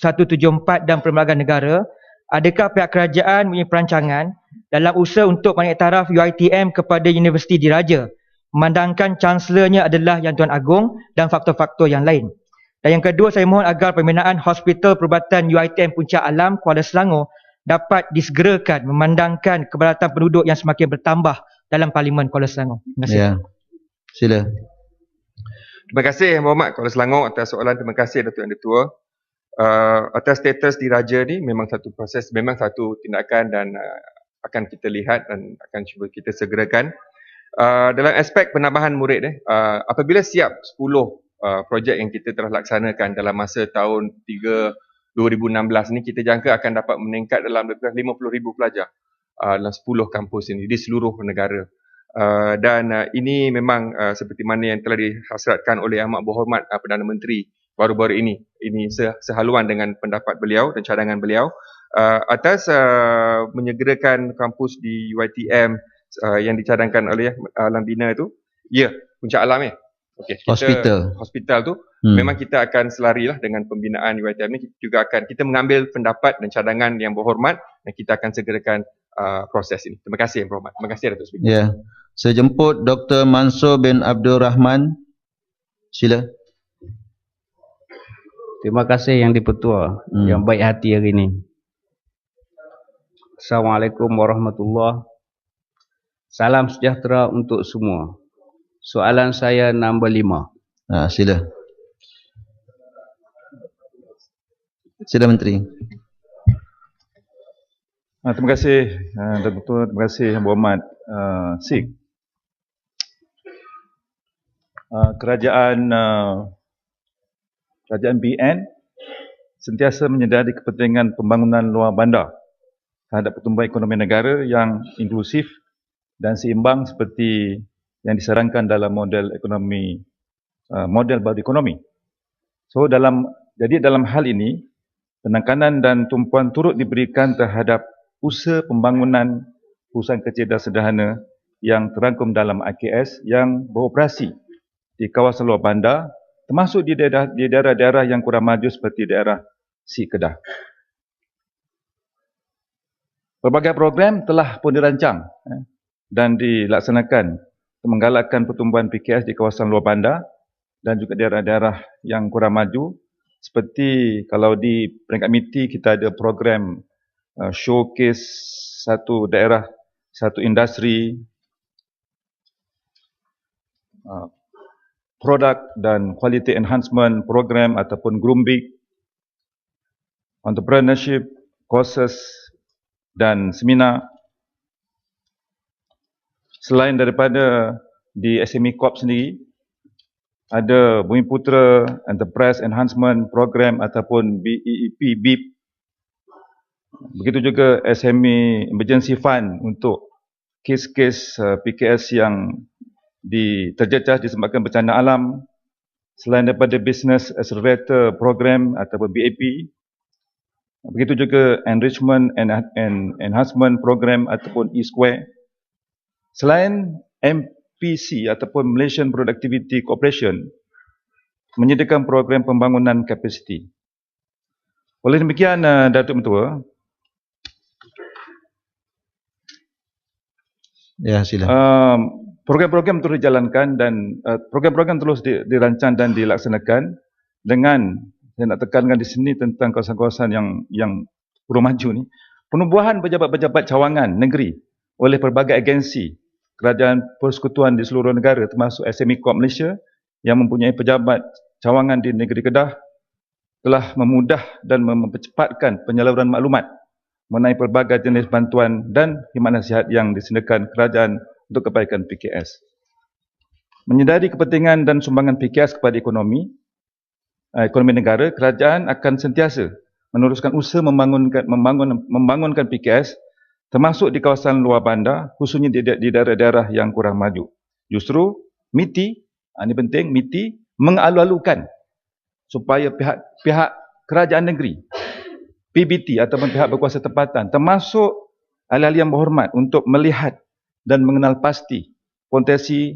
dan Perlembagaan Negara, adakah pihak kerajaan mempunyai perancangan dalam usaha untuk mengiktiraf UiTM kepada Universiti Diraja, memandangkan Chancelornya adalah Yang Tuan Agong dan faktor-faktor yang lain? Dan yang kedua, saya mohon agar pembinaan Hospital Perubatan UiTM Puncak Alam Kuala Selangor dapat disegerakan memandangkan keberatan penduduk yang semakin bertambah dalam Parlimen Kuala Selangor. Terima kasih. Ya. Sila. Terima kasih Yang Berhormat Kuala Selangor atas soalan. Terima kasih Datuk Yang Ketua. Atas status diraja ni memang satu proses, memang satu tindakan dan akan kita lihat dan akan cuba kita segerakan. Dalam aspek penambahan murid apabila siap 10 projek yang kita telah laksanakan dalam masa tahun 2016 ni, kita jangka akan dapat meningkat dalam lebih kurang 50,000 pelajar dalam 10 kampus ini di seluruh negara. Dan ini memang seperti mana yang telah dihasratkan oleh Amat Berhormat Perdana Menteri baru-baru ini. Ini sehaluan dengan pendapat beliau dan cadangan beliau atas menyegerakan kampus di UiTM yang dicadangkan oleh Alam Bina itu. Ya, Puncak Alam okey, hospital tu memang kita akan selarilah dengan pembinaan UiTM ni. Kita mengambil pendapat dan cadangan Yang Berhormat dan kita akan segerakan proses ini. Terima kasih Yang Berhormat. Terima kasih Datuk Speaker. Ya. Saya jemput Dr. Mansur bin Abdul Rahman. Sila. Terima kasih Yang Dipertua yang baik hati hari ini. Assalamualaikum warahmatullahi. Salam sejahtera untuk semua. Soalan saya nombor 5. Sila. Sila Menteri. Terima kasih Datuk Ketua, terima kasih Yang Berhormat SIG. Kerajaan BN sentiasa menyedari kepentingan pembangunan luar bandar terhadap pertumbuhan ekonomi negara yang inklusif dan seimbang seperti yang disarankan dalam model ekonomi, model baru ekonomi. Jadi dalam hal ini, penekanan dan tumpuan turut diberikan terhadap usaha pembangunan perusahaan kecil dan sederhana yang terangkum dalam IKS yang beroperasi di kawasan luar bandar, termasuk di daerah-daerah yang kurang maju seperti daerah SIG Kedah. Berbagai program telah pun dirancang dan dilaksanakan untuk menggalakkan pertumbuhan PKS di kawasan luar bandar dan juga daerah-daerah yang kurang maju. Seperti kalau di peringkat MITI kita ada program showcase satu daerah, satu industri, produk dan quality enhancement program ataupun grooming, entrepreneurship courses dan seminar. Selain daripada di SME Corp sendiri, ada Bumiputera Enterprise Enhancement Program ataupun BEEP, BIP. Begitu juga SME Emergency Fund untuk kes-kes PKS yang terjejas disebabkan bencana alam. Selain daripada Business Accelerator Program ataupun BAP. Begitu juga Enrichment and Enhancement Program ataupun E-Square. Selain MPC ataupun Malaysian Productivity Corporation menyediakan program pembangunan kapasiti. Oleh demikian, Datuk Mentua, ya sila. Program-program terus dijalankan dan program-program terus dirancang dan dilaksanakan dengan saya nak tekankan di sini tentang kawasan-kawasan yang kurang maju ni, penubuhan pejabat-pejabat cawangan negeri oleh pelbagai agensi kerajaan persekutuan di seluruh negara termasuk SME Corp Malaysia yang mempunyai pejabat cawangan di negeri Kedah telah memudah dan mempercepatkan penyaluran maklumat mengenai pelbagai jenis bantuan dan khidmat nasihat yang disediakan kerajaan untuk kebaikan PKS. Menyedari kepentingan dan sumbangan PKS kepada ekonomi negara, kerajaan akan sentiasa meneruskan usaha membangunkan PKS termasuk di kawasan luar bandar, khususnya di daerah-daerah yang kurang maju. Justru MITI, ini penting, MITI mengalu-alukan supaya pihak kerajaan negeri, PBT ataupun pihak berkuasa tempatan, termasuk ahli-ahli yang berhormat untuk melihat dan mengenal pasti potensi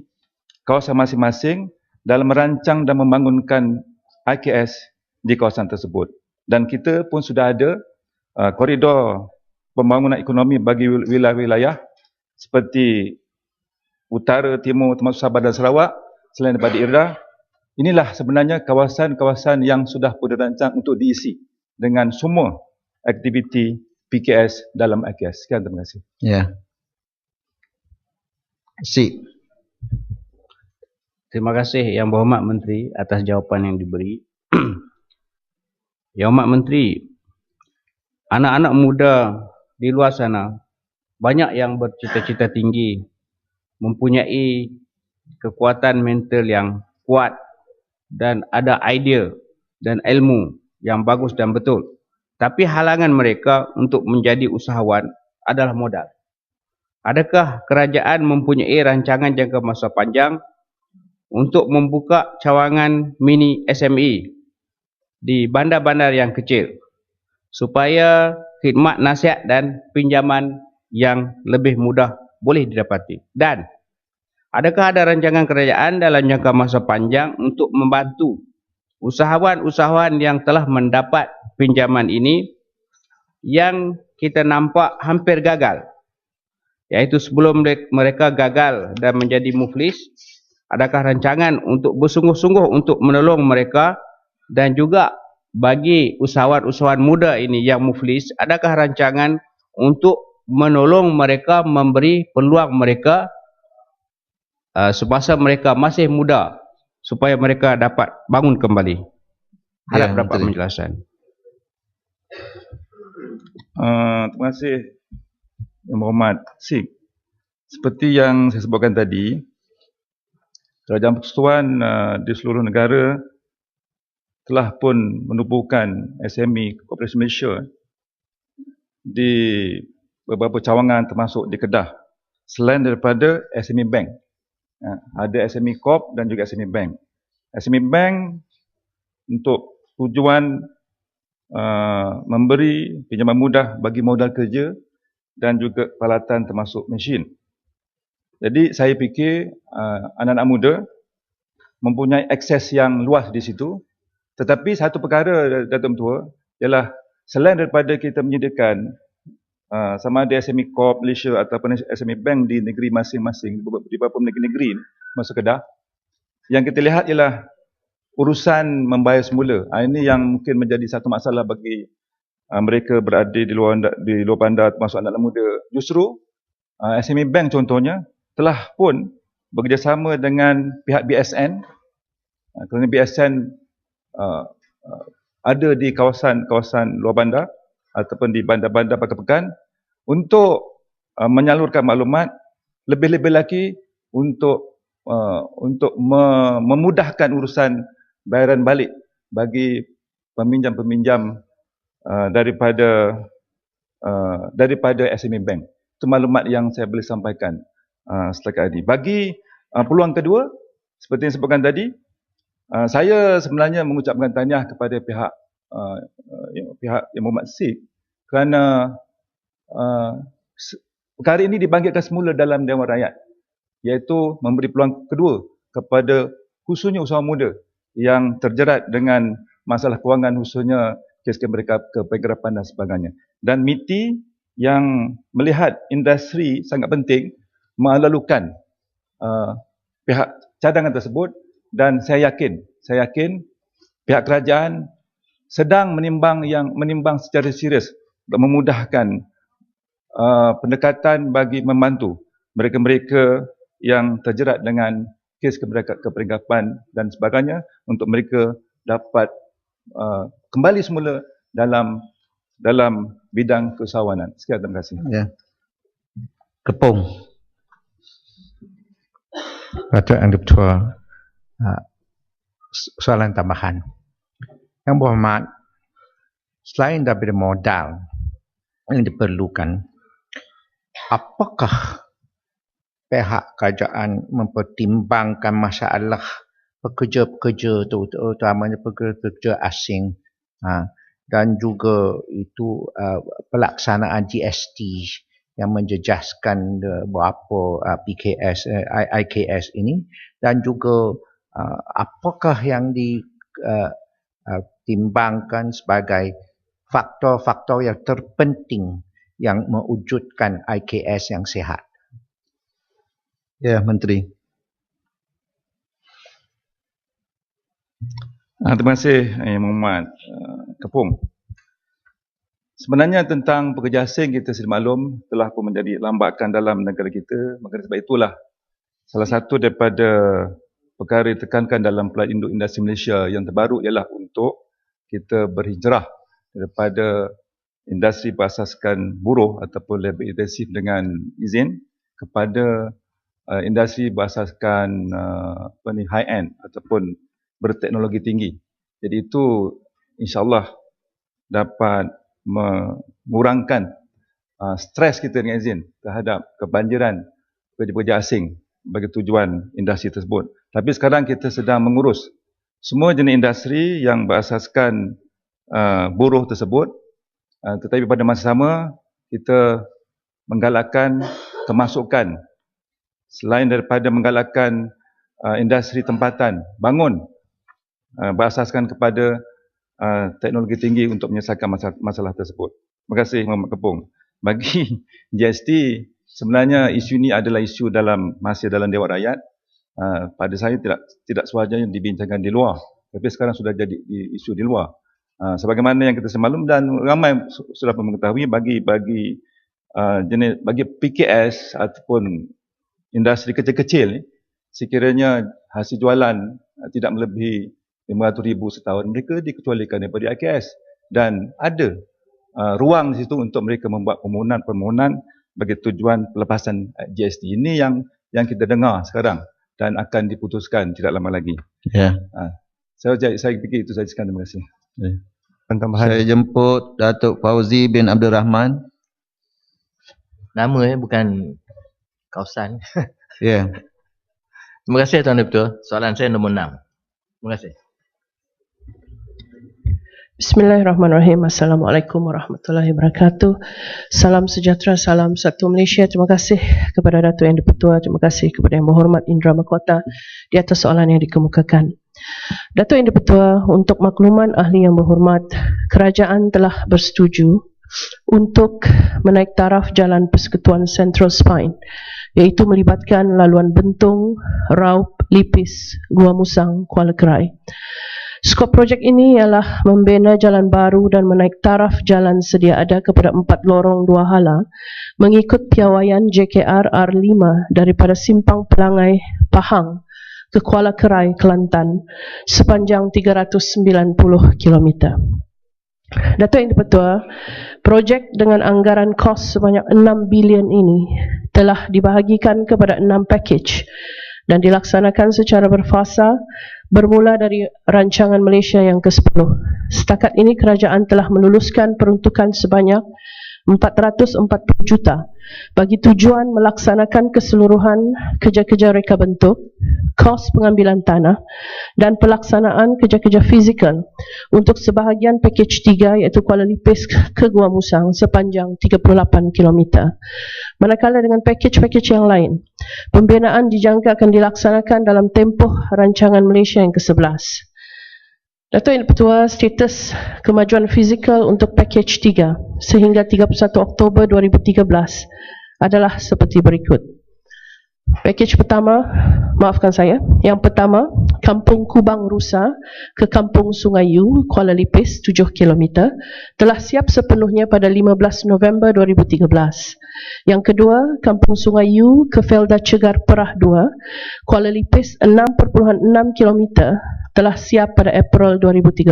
kawasan masing-masing dalam merancang dan membangunkan IKS di kawasan tersebut. Dan kita pun sudah ada koridor pembangunan ekonomi bagi wilayah-wilayah seperti utara, timur, termasuk Sabah dan Sarawak, selain daripada IRDA. Inilah sebenarnya kawasan-kawasan yang sudah pun dirancang untuk diisi dengan semua aktiviti PKS dalam IKS. Sekian, terima kasih. Ya. Terima kasih Yang Berhormat Menteri atas jawapan yang diberi. Yang Berhormat Menteri, anak-anak muda di luar sana banyak yang bercita-cita tinggi, mempunyai kekuatan mental yang kuat dan ada idea dan ilmu yang bagus dan betul. Tapi halangan mereka untuk menjadi usahawan adalah modal. Adakah kerajaan mempunyai rancangan jangka masa panjang untuk membuka cawangan mini SME di bandar-bandar yang kecil supaya khidmat nasihat dan pinjaman yang lebih mudah boleh didapati? Dan adakah ada rancangan kerajaan dalam jangka masa panjang untuk membantu usahawan-usahawan yang telah mendapat pinjaman ini yang kita nampak hampir gagal, iaitu sebelum mereka gagal dan menjadi muflis? Adakah rancangan untuk bersungguh-sungguh untuk menolong mereka? Dan juga bagi usahawan-usahawan muda ini yang muflis, adakah rancangan untuk menolong mereka, memberi peluang mereka semasa mereka masih muda supaya mereka dapat bangun kembali? Harap dapat penjelasan. Terima kasih Yang Berhormat Sik. Seperti yang saya sebutkan tadi, kerajaan persekutuan di seluruh negara telah pun menubuhkan SME Corporation Malaysia di beberapa cawangan termasuk di Kedah. Selain daripada SME Bank, ada SME Corp dan juga SME Bank. SME Bank untuk tujuan memberi pinjaman mudah bagi modal kerja dan juga peralatan termasuk mesin. Jadi saya fikir anak-anak muda mempunyai akses yang luas di situ. Tetapi satu perkara, Datuk Mentua, ialah selain daripada kita menyediakan sama ada SME Corp Malaysia ataupun SME Bank di negeri masing-masing, di beberapa negeri-negeri masuk Kedah, yang kita lihat ialah urusan membayar semula. Ini yang mungkin menjadi satu masalah bagi mereka berada di luar bandar termasuk anak muda. Justru SME Bank contohnya telah pun bekerjasama dengan pihak BSN, kerana BSN ada di kawasan luar bandar ataupun di bandar-bandar pekan-pekan untuk menyalurkan maklumat, lebih-lebih lagi untuk memudahkan urusan bayaran balik bagi peminjam-peminjam daripada SME Bank. Itu maklumat yang saya boleh sampaikan setakat ini. Bagi peluang kedua, seperti yang sebutkan tadi, saya sebenarnya mengucapkan tahniah kepada pihak Yang Berhormat Sik kerana perkara ini dibangkitkan semula dalam Dewan Rakyat, iaitu memberi peluang kedua kepada khususnya usahawan muda yang terjerat dengan masalah kewangan, khususnya kes mereka kepegerapan dan sebagainya. Dan MITI yang melihat industri sangat penting melalukan pihak cadangan tersebut, dan saya yakin pihak kerajaan sedang menimbang secara serius untuk memudahkan pendekatan bagi membantu mereka-mereka yang terjerat dengan kes keperengkapan dan sebagainya untuk mereka dapat kembali semula dalam bidang keusahawanan. Sekian, terima kasih. Ya. Kepung. Datuk Yang Dipertua, soalan tambahan. Yang berhormat, selain daripada modal yang diperlukan, apakah pihak kerajaan mempertimbangkan masalah pekerja-pekerja terutamanya pekerja asing dan juga itu pelaksanaan GST yang menjejaskan berapa PKS, IKS ini, dan juga apakah yang ditimbangkan sebagai faktor-faktor yang terpenting yang mewujudkan IKS yang sihat. Ya, Menteri. Terima kasih Yang Berhormat Kepung. Sebenarnya tentang pekerja asing kita sedia maklum telah pun menjadi lambakan dalam negara kita. Maka sebab itulah salah satu daripada perkara yang ditekankan dalam Pelan Induk Industri Malaysia yang terbaru ialah untuk kita berhijrah daripada industri berasaskan buruh ataupun labor intensif dengan izin kepada industri berasaskan high end ataupun berteknologi tinggi. Jadi itu insya-Allah dapat mengurangkan stres kita dengan izin terhadap kebanjiran pekerja-pekerja asing bagi tujuan industri tersebut. Tapi sekarang kita sedang mengurus semua jenis industri yang berasaskan buruh tersebut, tetapi pada masa sama kita menggalakkan kemasukan selain daripada menggalakkan industri tempatan, bangun berasaskan kepada teknologi tinggi untuk menyelesaikan masalah tersebut. Terima kasih Muhammad Kepung. Bagi GST, sebenarnya isu ini adalah isu masih dalam Dewan Rakyat. Pada saya tidak sewajarnya dibincangkan di luar, tapi sekarang sudah jadi isu di luar. Sebagaimana yang kita semaklum dan ramai sudah mengetahui bagi PKS ataupun industri kecil-kecil, sekiranya hasil jualan tidak melebihi 500,000 setahun, mereka dikecualikan daripada IKS dan ada ruang di situ untuk mereka membuat permohonan bagi tujuan pelepasan GST. Ini yang kita dengar sekarang dan akan diputuskan tidak lama lagi. Ya. Saya fikir itu saja. Terima kasih. Ya. Saya jemput Datuk Fauzi bin Abdul Rahman. Nama bukan kawasan. Ya. Terima kasih Tuan Dipertua. Soalan saya nombor 6. Terima kasih. Bismillahirrahmanirrahim. Assalamualaikum warahmatullahi wabarakatuh. Salam sejahtera, salam satu Malaysia. Terima kasih kepada Datuk Yang Dipertua. Terima kasih kepada Yang Berhormat Indra Mahkota di atas soalan yang dikemukakan. Datuk Yang Dipertua, untuk makluman ahli yang berhormat, kerajaan telah bersetuju untuk menaik taraf jalan Persekutuan Central Spine, iaitu melibatkan laluan Bentung, Raup, Lipis, Gua Musang, Kuala Kerai. Skop projek ini ialah membina jalan baru dan menaik taraf jalan sedia ada kepada 4 lorong 2 hala mengikut piawaian JKR R5 daripada Simpang Pelangai, Pahang ke Kuala Kerai, Kelantan sepanjang 390 km. Datuk Yang Dipertua, projek dengan anggaran kos sebanyak 6 bilion ini telah dibahagikan kepada 6 package dan dilaksanakan secara berfasa bermula dari rancangan Malaysia yang ke-10. Setakat ini kerajaan telah meluluskan peruntukan sebanyak 440 juta bagi tujuan melaksanakan keseluruhan kerja-kerja reka bentuk, kos pengambilan tanah dan pelaksanaan kerja-kerja fizikal untuk sebahagian pakej 3 iaitu Kuala Lipis ke Gua Musang sepanjang 38 km. Manakala dengan pakej-pakej yang lain, pembinaan dijangka akan dilaksanakan dalam tempoh rancangan Malaysia yang ke-11. Datuk Yang Dipertua, status kemajuan fizikal untuk pakej 3 sehingga 31 Oktober 2013 adalah seperti berikut. Pakej pertama, maafkan saya, yang pertama, Kampung Kubang Rusa ke Kampung Sungai Yu, Kuala Lipis 7 km telah siap sepenuhnya pada 15 November 2013. Yang kedua, Kampung Sungai Yu ke Felda Cegar Perah 2, Kuala Lipis 6.6 km telah siap pada April 2013.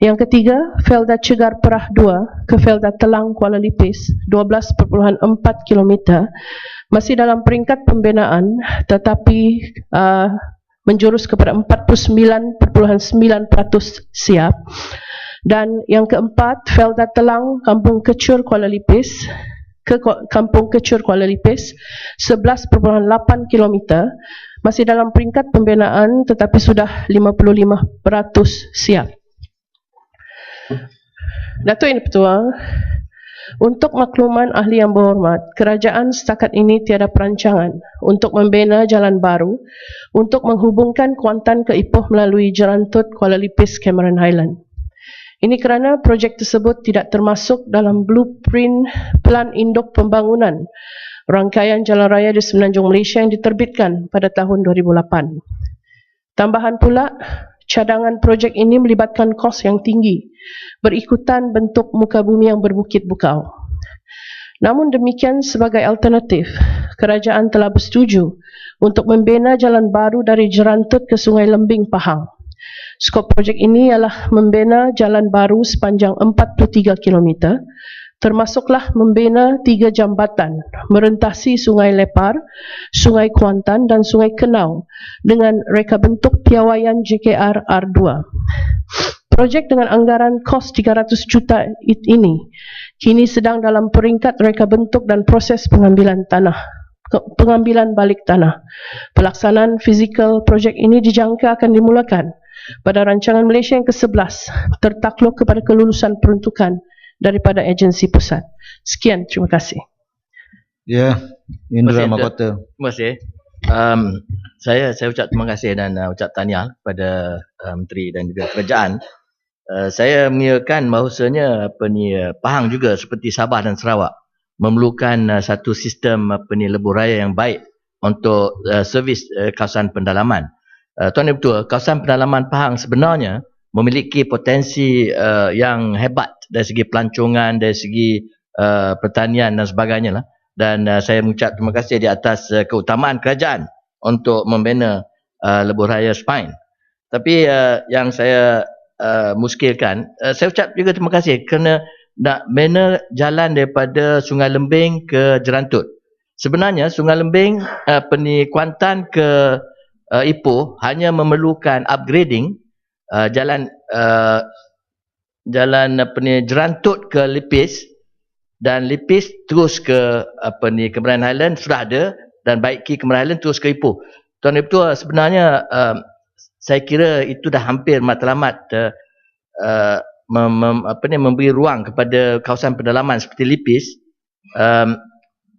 Yang ketiga, Felda Cegar Perah 2 ke Felda Telang Kuala Lipis 12.4 km masih dalam peringkat pembinaan tetapi menjurus kepada 49.9% siap. Dan yang keempat, Felda Telang Kampung Kecur Kuala Lipis ke Kampung Kecur Kuala Lipis 11.8 km masih dalam peringkat pembinaan tetapi sudah 55% siap. Datuk Yang Dipertua, untuk makluman ahli yang berhormat, kerajaan setakat ini tiada perancangan untuk membina jalan baru untuk menghubungkan Kuantan ke Ipoh melalui Jerantut Kuala Lipis Cameron Highland. Ini kerana projek tersebut tidak termasuk dalam blueprint Pelan Induk Pembangunan rangkaian jalan raya di Semenanjung Malaysia yang diterbitkan pada tahun 2008. Tambahan pula, cadangan projek ini melibatkan kos yang tinggi berikutan bentuk muka bumi yang berbukit bukau. Namun demikian, sebagai alternatif, kerajaan telah bersetuju untuk membina jalan baru dari Jerantut ke Sungai Lembing, Pahang. Skop projek ini ialah membina jalan baru sepanjang 43 km, termasuklah membina 3 jambatan merentasi Sungai Lepar, Sungai Kuantan dan Sungai Kenau dengan reka bentuk piawaian JKR R2. Projek dengan anggaran kos 300 juta ini kini sedang dalam peringkat reka bentuk dan proses pengambilan balik tanah. Pelaksanaan fizikal projek ini dijangka akan dimulakan pada rancangan Malaysia yang ke-11 tertakluk kepada kelulusan peruntukan daripada agensi pusat. Sekian, terima kasih. Ya, Indra Mahkota. Terima kasih. Saya ucap terima kasih dan ucap tahniah kepada Menteri dan juga kerajaan. Saya mengiakan bahawasanya Pahang juga seperti Sabah dan Sarawak memerlukan satu sistem lebuh raya yang baik untuk servis kawasan pendalaman. Tuan Yang Dipertua, kawasan pendalaman Pahang sebenarnya memiliki potensi yang hebat dari segi pelancongan, dari segi pertanian dan sebagainya lah. Dan saya mengucap terima kasih di atas keutamaan kerajaan untuk membina lebuh raya Spine. Tapi yang saya muskilkan, saya ucap juga terima kasih kerana nak bina jalan daripada Sungai Lembing ke Jerantut. Sebenarnya Sungai Lembing Kuantan ke Ipoh hanya memerlukan upgrading jalan Jerantut ke Lipis dan Lipis terus ke Cameron Highland sudah ada dan baiki Cameron Highland terus ke Ipoh. Tuan Dipertua, sebenarnya saya kira itu dah hampir matlamat memberi ruang kepada kawasan pedalaman seperti Lipis.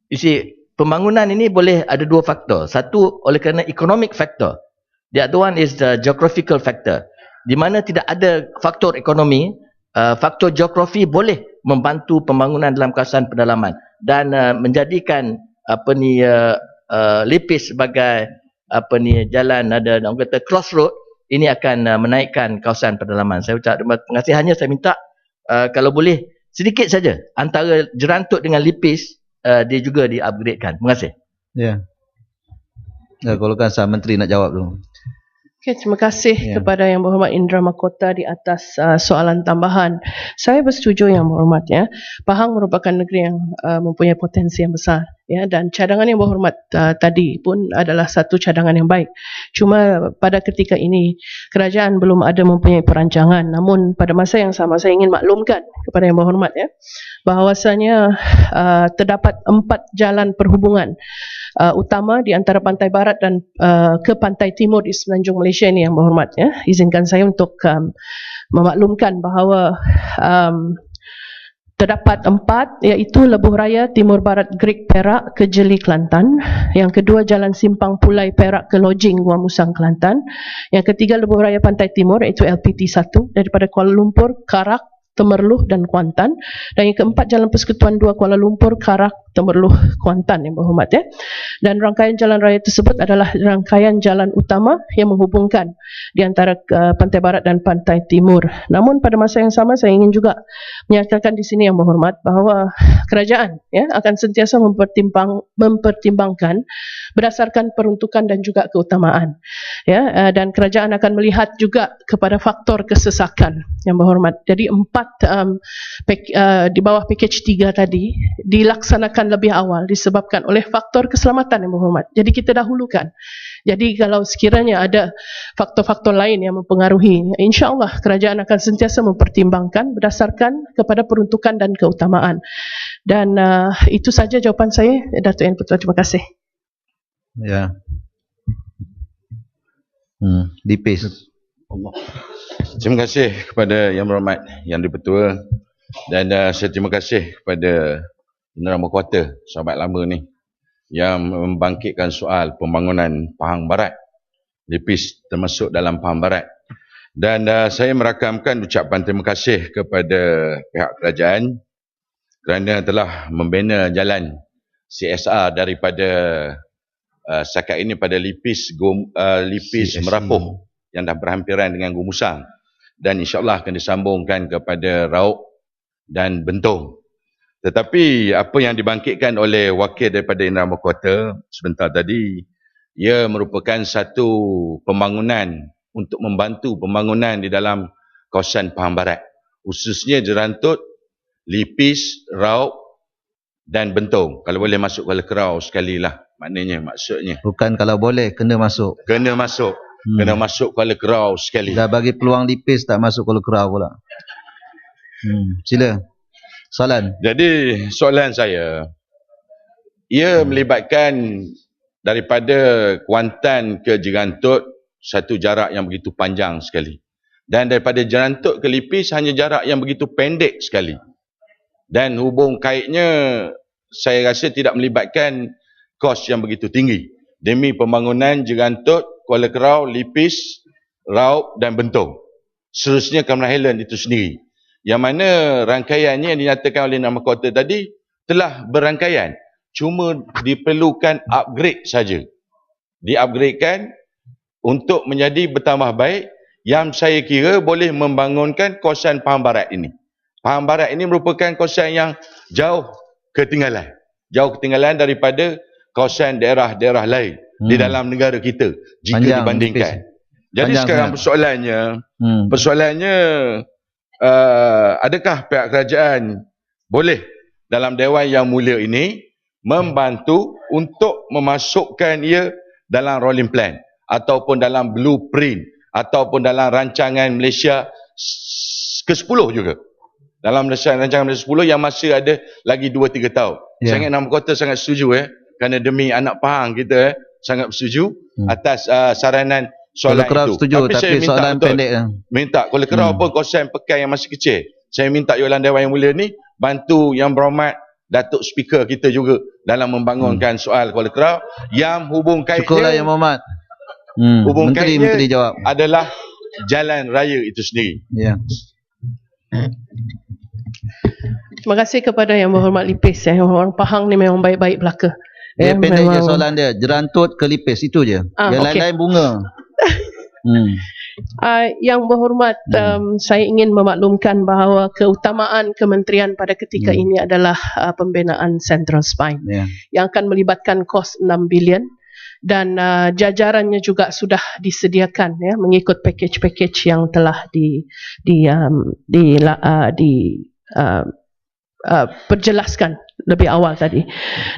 You see, pembangunan ini boleh ada dua faktor. Satu oleh kerana economic factor. The other one is the geographical factor. Di mana tidak ada faktor ekonomi, faktor geografi boleh membantu pembangunan dalam kawasan pedalaman dan menjadikan Lipis sebagai jalan ada orang kata crossroad, ini akan menaikkan kawasan pedalaman. Saya ucap terima kasih. Hanya saya minta kalau boleh sedikit saja antara Jerantut dengan Lipis dia juga di-upgradekan. Terima kasih. Ya. Kalau kan Sah Menteri nak jawab dulu. Okay, terima kasih kepada Yang Berhormat Indra Mahkota di atas soalan tambahan. Saya bersetuju Yang Berhormat ya. Pahang merupakan negeri yang mempunyai potensi yang besar ya, dan cadangan Yang Berhormat tadi pun adalah satu cadangan yang baik. Cuma pada ketika ini kerajaan belum ada mempunyai perancangan. Namun pada masa yang sama saya ingin maklumkan kepada Yang Berhormat ya, bahawasanya terdapat 4 jalan perhubungan utama di antara pantai barat dan ke pantai timur di Semenanjung Malaysia ini Yang Berhormat ya. Izinkan saya untuk memaklumkan bahawa terdapat 4, iaitu Lebuh Raya Timur Barat Greek Perak ke Jeli Kelantan. Yang kedua, Jalan Simpang Pulai Perak ke Lojing Guam Musang Kelantan. Yang ketiga, Lebuh Raya Pantai Timur iaitu LPT 1 daripada Kuala Lumpur Karak Temerloh dan Kuantan. Dan yang keempat, Jalan Persekutuan 2 Kuala Lumpur, Karak, Temerloh, Kuantan yang berhormat ya. Dan rangkaian jalan raya tersebut adalah rangkaian jalan utama yang menghubungkan di antara pantai barat dan pantai timur. Namun pada masa yang sama saya ingin juga menyatakan di sini yang berhormat bahawa kerajaan ya akan sentiasa mempertimbangkan berdasarkan peruntukan dan juga keutamaan. Ya, dan kerajaan akan melihat juga kepada faktor kesesakan yang berhormat. Jadi di bawah package 3 tadi dilaksanakan lebih awal disebabkan oleh faktor keselamatan yang berhormat. Jadi kita dahulukan. Jadi kalau sekiranya ada faktor-faktor lain yang mempengaruhi, insya-Allah kerajaan akan sentiasa mempertimbangkan berdasarkan kepada peruntukan dan keutamaan. Dan itu saja jawapan saya, Datuk Yang Pertua. Terima kasih. Ya. Dipis. Terima kasih kepada Yang Berhormat Yang Dipertua, dan saya terima kasih kepada Indra Mahkota, sahabat lama ni, yang membangkitkan soal pembangunan Pahang Barat. Lipis termasuk dalam Pahang Barat. Dan saya merakamkan ucapan terima kasih kepada pihak kerajaan kerana telah membina jalan CSR daripada setakat ini pada Lipis Merapuh yang dah berhampiran dengan Gumusang, dan insya-Allah akan disambungkan kepada Rauk dan Bentong. Tetapi apa yang dibangkitkan oleh wakil daripada Indra Mahkota sebentar tadi, ia merupakan satu pembangunan untuk membantu pembangunan di dalam kawasan Pahang Barat, khususnya Jerantut, Lipis, Rauk dan Bentong. Kalau boleh masuk Kuala Kerau sekali lah, maknanya maksudnya. Bukan kalau boleh, kena masuk. Kena masuk. Kena masuk Kuala Kerau sekali. Dah bagi peluang Lipis, tak masuk Kuala Kerau pula. Sila. Soalan. Jadi soalan saya, ia melibatkan daripada Kuantan ke Jerantut satu jarak yang begitu panjang sekali. Dan daripada Jerantut ke Lipis hanya jarak yang begitu pendek sekali. Dan hubung kaitnya saya rasa tidak melibatkan kos yang begitu tinggi. Demi pembangunan Jerantut, Kuala Kerau, Lipis, Rauk dan Bentong. Seterusnya Cameron Highland itu sendiri. Yang mana rangkaiannya yang dinyatakan oleh Nama Kota tadi telah berrangkaian. Cuma diperlukan upgrade saja. Di-upgradekan untuk menjadi bertambah baik, yang saya kira boleh membangunkan kawasan Pahang Barat ini. Pahang Barat ini merupakan kawasan yang jauh ketinggalan. Jauh ketinggalan daripada kawasan daerah-daerah lain di dalam negara kita jika panjang, dibandingkan. Jadi sekarang persoalannya adakah pihak kerajaan boleh dalam Dewan Yang Mulia ini membantu untuk memasukkan ia dalam rolling plan ataupun dalam blueprint ataupun dalam rancangan Malaysia ke-10 juga. Dalam rancangan Malaysia 10 yang masih ada lagi 2-3 tahun. Saya ingat Nama Kota sangat setuju kerana demi anak Pahang kita sangat setuju atas saranan soalan itu. Setuju, tapi soalan pendek. Minta Kuala Kerau pun kawasan pekan yang masih kecil. Saya minta Yulan Dewan Yang Mulia ni bantu Yang Berhormat Datuk Speaker kita juga dalam membangunkan soal Kuala Kerau yang hubung kaitnya. Syukurlah Yang Berhormat. Hubung kaitnya Menteri jawab. Adalah jalan raya itu sendiri. Ya. Terima kasih kepada Yang Berhormat Lipis. Orang Pahang ni memang baik-baik belaka. Pendek je soalan dia. Jerantut ke Lipis, itu je. Yang lain-lain bunga. Yang Berhormat, saya ingin memaklumkan bahawa keutamaan kementerian pada ketika ini adalah pembinaan Central Spine yang akan melibatkan kos 6 bilion dan jajarannya juga sudah disediakan mengikut package-package yang telah perjelaskan lebih awal tadi.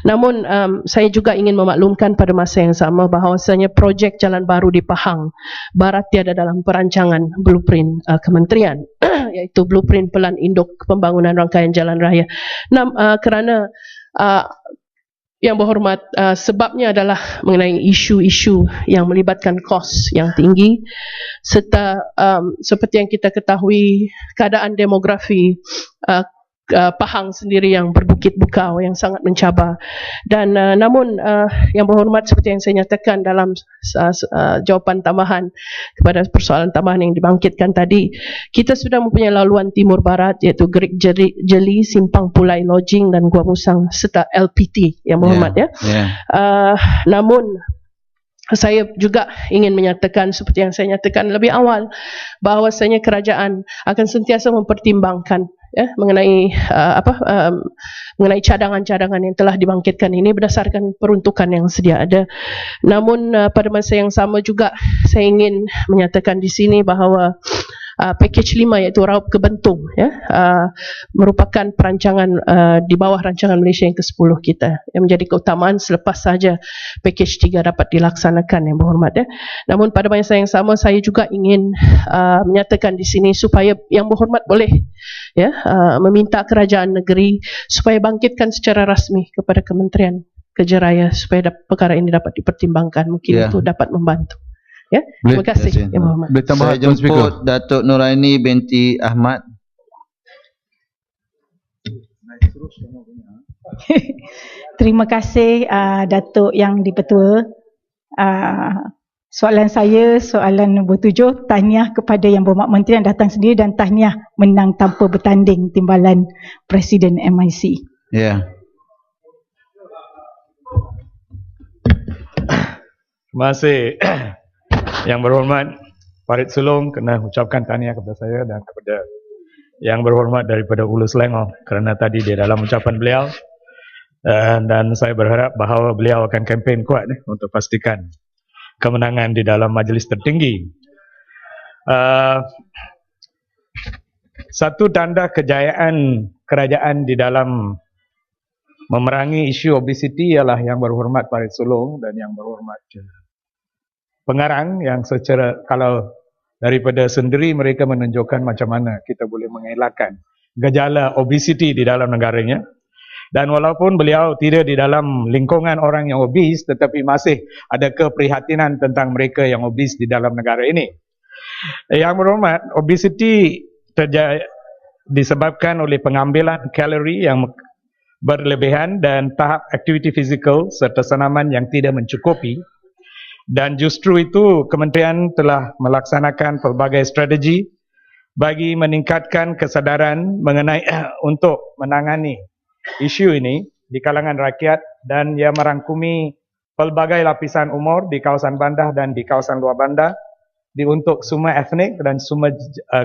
Namun saya juga ingin memaklumkan pada masa yang sama bahawasanya projek jalan baru di Pahang Barat tiada dalam perancangan blueprint kementerian iaitu blueprint pelan induk pembangunan rangkaian jalan raya. Kerana Yang Berhormat, sebabnya adalah mengenai isu-isu yang melibatkan kos yang tinggi serta seperti yang kita ketahui keadaan demografi Pahang sendiri yang berbukit bukau yang sangat mencabar. Dan namun yang berhormat, seperti yang saya nyatakan dalam jawapan tambahan kepada persoalan tambahan yang dibangkitkan tadi, kita sudah mempunyai laluan timur barat iaitu Gerik Jeli, Simpang Pulai, Lodging dan Gua Musang serta LPT yang berhormat namun saya juga ingin menyatakan seperti yang saya nyatakan lebih awal, bahawasanya kerajaan akan sentiasa mempertimbangkan mengenai mengenai cadangan-cadangan yang telah dibangkitkan ini berdasarkan peruntukan yang sedia ada. Namun pada masa yang sama juga saya ingin menyatakan di sini bahawa package 5 iaitu Raup Kebentung merupakan perancangan di bawah rancangan Malaysia yang ke-10 kita yang menjadi keutamaan selepas saja package 3 dapat dilaksanakan yang berhormat Namun pada masa yang sama saya juga ingin menyatakan di sini supaya yang berhormat boleh meminta kerajaan negeri supaya bangkitkan secara rasmi kepada Kementerian Kerja Raya supaya perkara ini dapat dipertimbangkan, mungkin itu dapat membantu. Terima kasih Yang Berhormat. Saya jemput Datuk Nuraini binti Ahmad. Terima kasih Datuk Yang Dipertua. Soalan saya, soalan nombor 7, tahniah kepada Yang Berhormat Menteri yang datang sendiri dan tahniah menang tanpa bertanding timbalan Presiden MIC. Ya. Terima kasih. Yang Berhormat Farid Sulong kena ucapkan tahniah kepada saya dan kepada Yang Berhormat daripada Hulu Selangor kerana tadi di dalam ucapan beliau dan saya berharap bahawa beliau akan kempen kuat untuk pastikan kemenangan di dalam majlis tertinggi. Satu tanda kejayaan kerajaan di dalam memerangi isu obesiti ialah Yang Berhormat Farid Sulong dan Yang Berhormat pengarang yang secara kalau daripada sendiri mereka menunjukkan macam mana kita boleh mengelakkan gejala obesiti di dalam negaranya. Dan walaupun beliau tidak di dalam lingkungan orang yang obes, tetapi masih ada keprihatinan tentang mereka yang obes di dalam negara ini. Yang Berhormat, obesiti disebabkan oleh pengambilan kalori yang berlebihan dan tahap aktiviti fizikal serta senaman yang tidak mencukupi. Dan justru itu kementerian telah melaksanakan pelbagai strategi bagi meningkatkan kesedaran mengenai untuk menangani isu ini di kalangan rakyat dan ia merangkumi pelbagai lapisan umur di kawasan bandar dan di kawasan luar bandar untuk semua etnik dan semua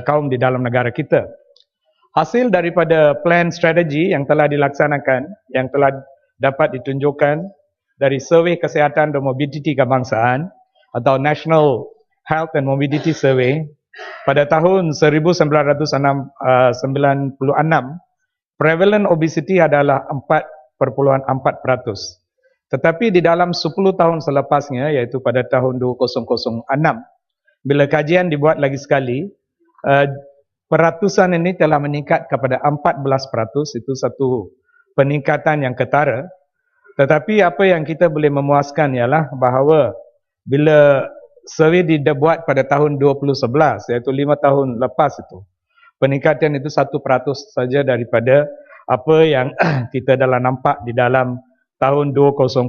kaum di dalam negara kita. Hasil daripada plan strategi yang telah dilaksanakan, yang telah dapat ditunjukkan dari Survey Kesihatan dan Mobiliti Kebangsaan atau National Health and Mobility Survey pada tahun 1996, prevalent obesity adalah 4.4%. Tetapi di dalam 10 tahun selepasnya, iaitu pada tahun 2006, bila kajian dibuat lagi sekali, peratusan ini telah meningkat kepada 14%, itu satu peningkatan yang ketara. Tetapi apa yang kita boleh memuaskan ialah bahawa bila survey dibuat pada tahun 2011, iaitu 5 tahun lepas itu, peningkatan itu 1% saja daripada apa yang kita dah nampak di dalam tahun 2008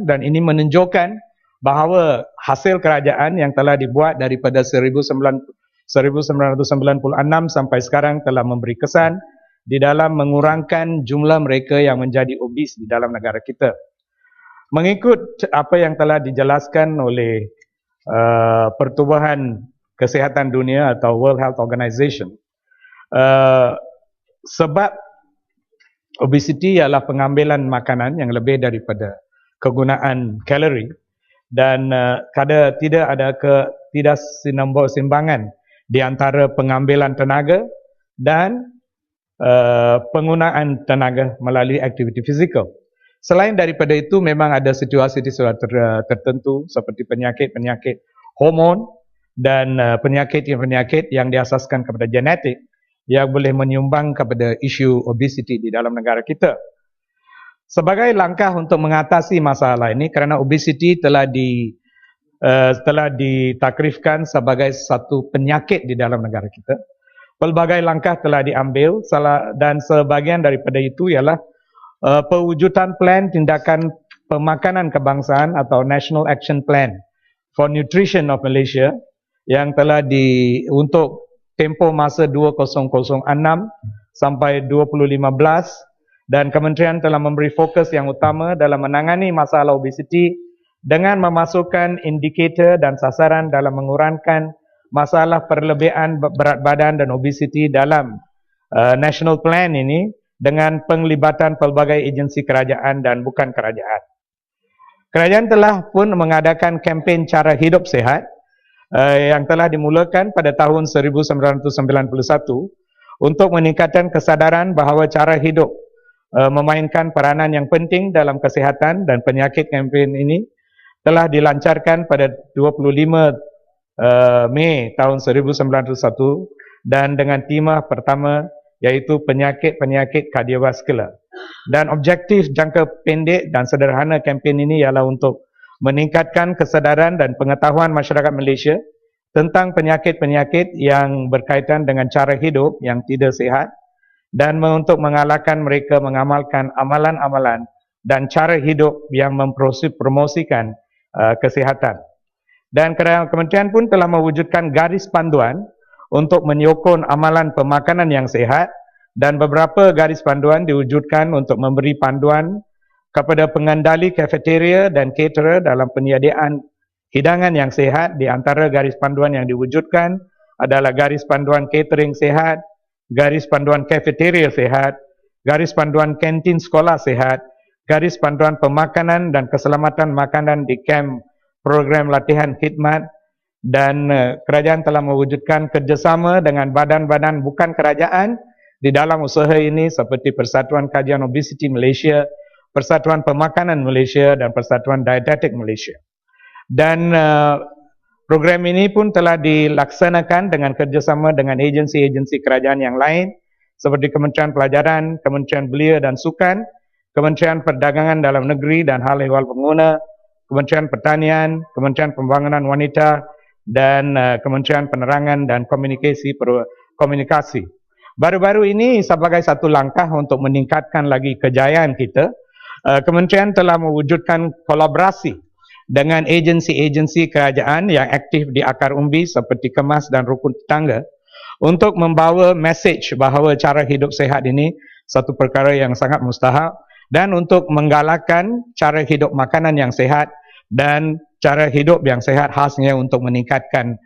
dan ini menunjukkan bahawa hasil kerajaan yang telah dibuat daripada 1996 sampai sekarang telah memberi kesan di dalam mengurangkan jumlah mereka yang menjadi obes di dalam negara kita. Mengikut apa yang telah dijelaskan oleh Pertubuhan Kesihatan Dunia atau World Health Organization, sebab obesiti ialah pengambilan makanan yang lebih daripada kegunaan kalori dan tidak ada ketidakseimbangan di antara pengambilan tenaga dan penggunaan tenaga melalui aktiviti fizikal. Selain daripada itu memang ada situasi-situasi tertentu seperti penyakit-penyakit hormon dan penyakit-penyakit yang diasaskan kepada genetik yang boleh menyumbang kepada isu obesiti di dalam negara kita. Sebagai langkah untuk mengatasi masalah ini kerana obesiti telah ditakrifkan sebagai satu penyakit di dalam negara kita, pelbagai langkah telah diambil dan sebahagian daripada itu ialah pewujudan plan tindakan pemakanan kebangsaan atau National Action Plan for Nutrition of Malaysia yang telah untuk tempoh masa 2006 sampai 2015, dan kementerian telah memberi fokus yang utama dalam menangani masalah obesiti dengan memasukkan indikator dan sasaran dalam mengurangkan masalah perlebihan berat badan dan obesiti dalam National Plan ini dengan penglibatan pelbagai agensi kerajaan dan bukan kerajaan. Kerajaan telah pun mengadakan kempen cara hidup sihat yang telah dimulakan pada tahun 1991 untuk meningkatkan kesadaran bahawa cara hidup memainkan peranan yang penting dalam kesihatan, dan penyakit kempen ini telah dilancarkan pada 25 Mei tahun 1991 dan dengan tema pertama iaitu penyakit-penyakit kardiovaskular. Dan objektif jangka pendek dan sederhana kempen ini ialah untuk meningkatkan kesedaran dan pengetahuan masyarakat Malaysia tentang penyakit-penyakit yang berkaitan dengan cara hidup yang tidak sihat, dan untuk mengalahkan mereka mengamalkan amalan-amalan dan cara hidup yang mempromosikan kesihatan. Dan kementerian pun telah mewujudkan garis panduan untuk menyokong amalan pemakanan yang sihat, dan beberapa garis panduan diwujudkan untuk memberi panduan kepada pengendali kafeteria dan caterer dalam penyediaan hidangan yang sihat. Di antara garis panduan yang diwujudkan adalah garis panduan catering sihat, garis panduan kafeteria sihat, garis panduan kantin sekolah sihat, garis panduan pemakanan dan keselamatan makanan di kamp program latihan khidmat, dan kerajaan telah mewujudkan kerjasama dengan badan-badan bukan kerajaan di dalam usaha ini seperti Persatuan Kajian Obesiti Malaysia, Persatuan Pemakanan Malaysia dan Persatuan Dietetik Malaysia. Dan program ini pun telah dilaksanakan dengan kerjasama dengan agensi-agensi kerajaan yang lain seperti Kementerian Pelajaran, Kementerian Belia dan Sukan, Kementerian Perdagangan Dalam Negeri dan Hal Ehwal Pengguna, Kementerian Pertanian, Kementerian Pembangunan Wanita, dan Kementerian Penerangan dan Komunikasi. Baru-baru ini sebagai satu langkah untuk meningkatkan lagi kejayaan kita, kementerian telah mewujudkan kolaborasi dengan agensi-agensi kerajaan yang aktif di akar umbi seperti Kemas dan Rukun Tetangga untuk membawa mesej bahawa cara hidup sihat ini satu perkara yang sangat mustahak, dan untuk menggalakkan cara hidup makanan yang sihat dan cara hidup yang sihat khasnya untuk meningkatkan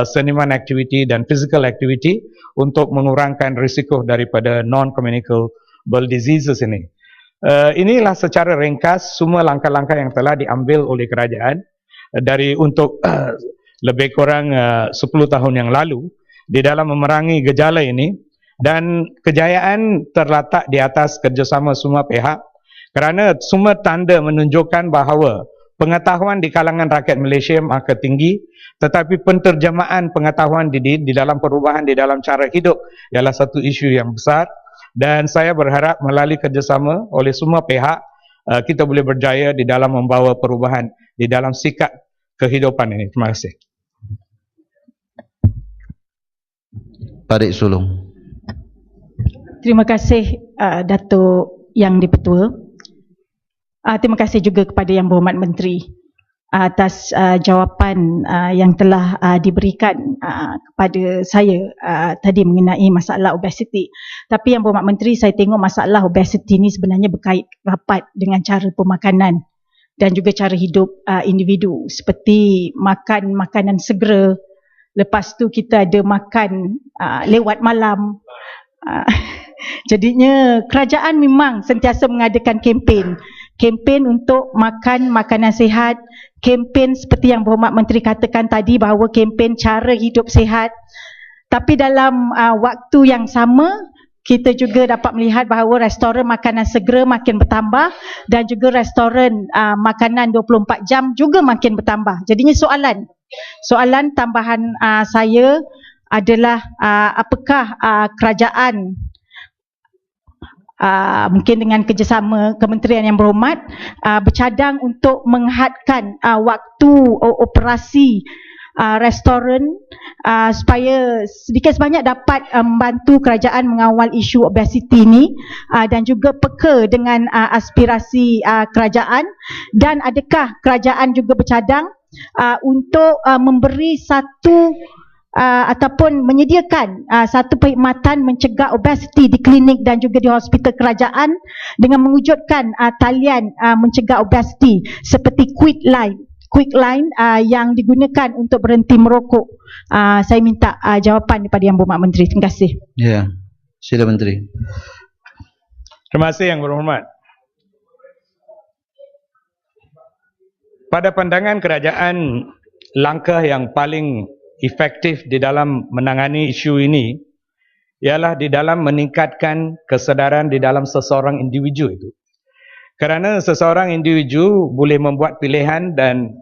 seniman aktiviti dan physical activity untuk mengurangkan risiko daripada non-communicable diseases ini. Inilah secara ringkas semua langkah-langkah yang telah diambil oleh kerajaan untuk lebih kurang 10 tahun yang lalu di dalam memerangi gejala ini, dan kejayaan terletak di atas kerjasama semua pihak kerana semua tanda menunjukkan bahawa pengetahuan di kalangan rakyat Malaysia makin tinggi, tetapi penterjemahan pengetahuan di dalam perubahan di dalam cara hidup ialah satu isu yang besar, dan saya berharap melalui kerjasama oleh semua pihak kita boleh berjaya di dalam membawa perubahan di dalam sikap kehidupan ini. Terima kasih. Parik Sulong. Terima kasih Datuk Yang Dipertua. Terima kasih juga kepada Yang Berhormat Menteri atas jawapan yang telah diberikan kepada saya tadi mengenai masalah obesiti. Tapi Yang Berhormat Menteri, saya tengok masalah obesiti ini sebenarnya berkait rapat dengan cara pemakanan dan juga cara hidup individu, seperti makan makanan segera, lepas tu kita ada makan lewat malam. Jadinya kerajaan memang sentiasa mengadakan kempen untuk makan makanan sihat, kempen seperti yang Berhormat Menteri katakan tadi bahawa kempen cara hidup sihat. Tapi dalam waktu yang sama, kita juga dapat melihat bahawa restoran makanan segera makin bertambah dan juga restoran makanan 24 jam juga makin bertambah. Jadinya soalan tambahan saya adalah apakah kerajaan mungkin dengan kerjasama kementerian yang berhormat bercadang untuk menghadkan waktu operasi restoran supaya sedikit sebanyak dapat membantu kerajaan mengawal isu obesiti ini dan juga peka dengan aspirasi kerajaan, dan adakah kerajaan juga bercadang untuk memberi satu ataupun menyediakan satu perkhidmatan mencegah obesiti di klinik dan juga di hospital kerajaan dengan mewujudkan talian mencegah obesiti seperti Quick Line yang digunakan untuk berhenti merokok. Saya minta jawapan daripada Yang Berhormat Menteri. Terima kasih. Ya, sila Menteri. Terima kasih Yang Berhormat. Pada pandangan kerajaan, langkah yang paling efektif di dalam menangani isu ini ialah di dalam meningkatkan kesedaran di dalam seseorang individu itu. Kerana seseorang individu boleh membuat pilihan dan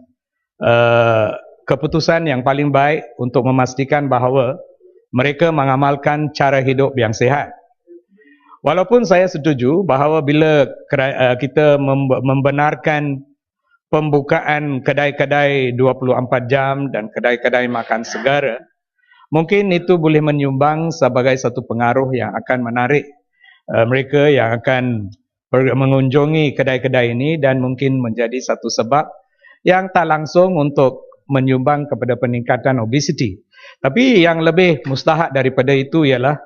keputusan yang paling baik untuk memastikan bahawa mereka mengamalkan cara hidup yang sihat. Walaupun saya setuju bahawa bila kita membenarkan pembukaan kedai-kedai 24 jam dan kedai-kedai makan segara, mungkin itu boleh menyumbang sebagai satu pengaruh yang akan menarik mereka yang akan mengunjungi kedai-kedai ini, dan mungkin menjadi satu sebab yang tak langsung untuk menyumbang kepada peningkatan obesiti. Tapi yang lebih mustahak daripada itu ialah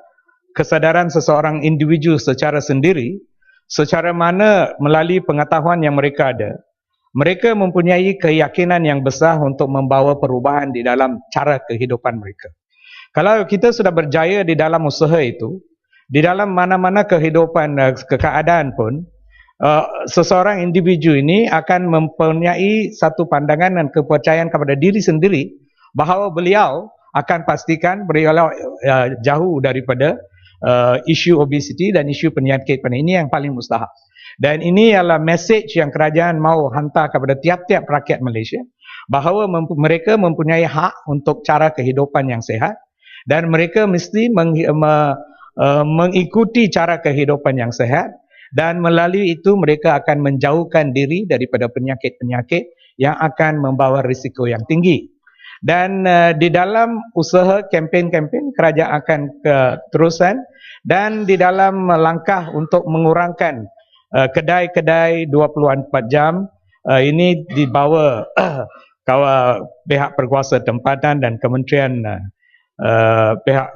kesadaran seseorang individu secara sendiri, secara mana melalui pengetahuan yang mereka ada, mereka mempunyai keyakinan yang besar untuk membawa perubahan di dalam cara kehidupan mereka. Kalau kita sudah berjaya di dalam usaha itu, di dalam mana-mana kehidupan, keadaan pun, seseorang individu ini akan mempunyai satu pandangan dan kepercayaan kepada diri sendiri bahawa beliau akan pastikan beliau jauh daripada isu obesiti dan isu penyakit ini yang paling mustahak. Dan ini adalah message yang kerajaan mahu hantar kepada tiap-tiap rakyat Malaysia bahawa mereka mempunyai hak untuk cara kehidupan yang sihat, dan mereka mesti mengikuti cara kehidupan yang sihat, dan melalui itu mereka akan menjauhkan diri daripada penyakit-penyakit yang akan membawa risiko yang tinggi. Dan di dalam usaha kempen-kempen kerajaan akan keterusan, dan di dalam langkah untuk mengurangkan kedai-kedai 24 jam ini dibawa pihak berkuasa tempatan dan kementerian pihak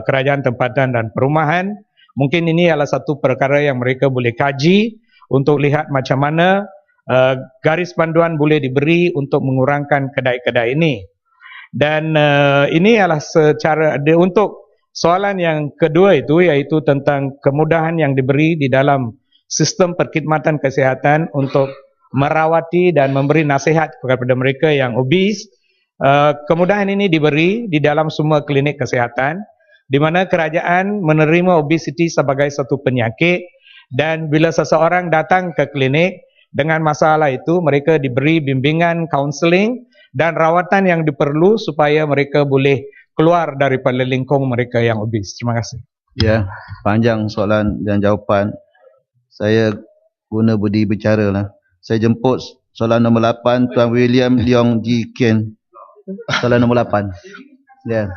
kerajaan tempatan dan perumahan. Mungkin ini adalah satu perkara yang mereka boleh kaji untuk lihat macam mana garis panduan boleh diberi untuk mengurangkan kedai-kedai ini. Dan ini adalah secara untuk soalan yang kedua itu, iaitu tentang kemudahan yang diberi di dalam sistem perkhidmatan kesihatan untuk merawati dan memberi nasihat kepada mereka yang obes. Kemudahan ini diberi di dalam semua klinik kesihatan, di mana kerajaan menerima obesiti sebagai satu penyakit, dan bila seseorang datang ke klinik dengan masalah itu, mereka diberi bimbingan, kaunseling dan rawatan yang diperlu supaya mereka boleh keluar daripada lingkung mereka yang obes. Terima kasih. Ya, panjang soalan dan jawapan. Saya guna budi bicara lah. Saya jemput soalan nombor 8, Tuan William Leong Ji Ken. Soalan nombor 8. Ya.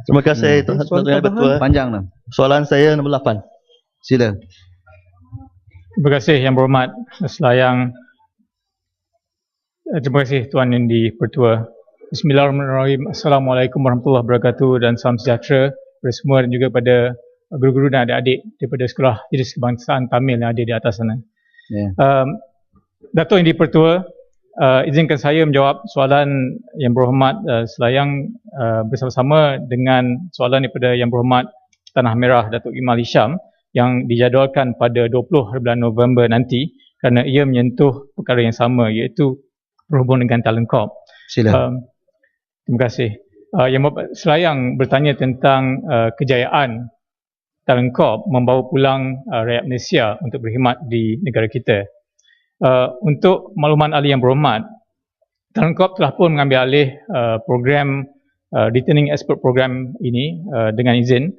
Terima kasih Tuan Yang Bertuah. Panjang lah. Soalan saya nombor 8. Sila. Terima kasih Yang Berhormat Selayang. Terima kasih Tuan Yang di-Pertua. Bismillahirrahmanirrahim. Assalamualaikum warahmatullahi wabarakatuh dan salam sejahtera kepada semua, dan juga pada guru-guru dan adik-adik daripada Sekolah Idris Kebangsaan Tamil yang ada di atas sana. Datuk Yang di-Pertua, izinkan saya menjawab soalan Yang Berhormat Selayang bersama-sama dengan soalan daripada Yang Berhormat Tanah Merah Datuk Imal Hisham yang dijadualkan pada 20 bulan November nanti, kerana ia menyentuh perkara yang sama, iaitu berhubung dengan talent corp. Sila. Terima kasih. Yang Berhormat Selayang bertanya tentang kejayaan talent corp membawa pulang rakyat Malaysia untuk berkhidmat di negara kita. Untuk makluman ahli Yang Berhormat, talent corp telah pun mengambil alih program Returning Expert Program ini dengan izin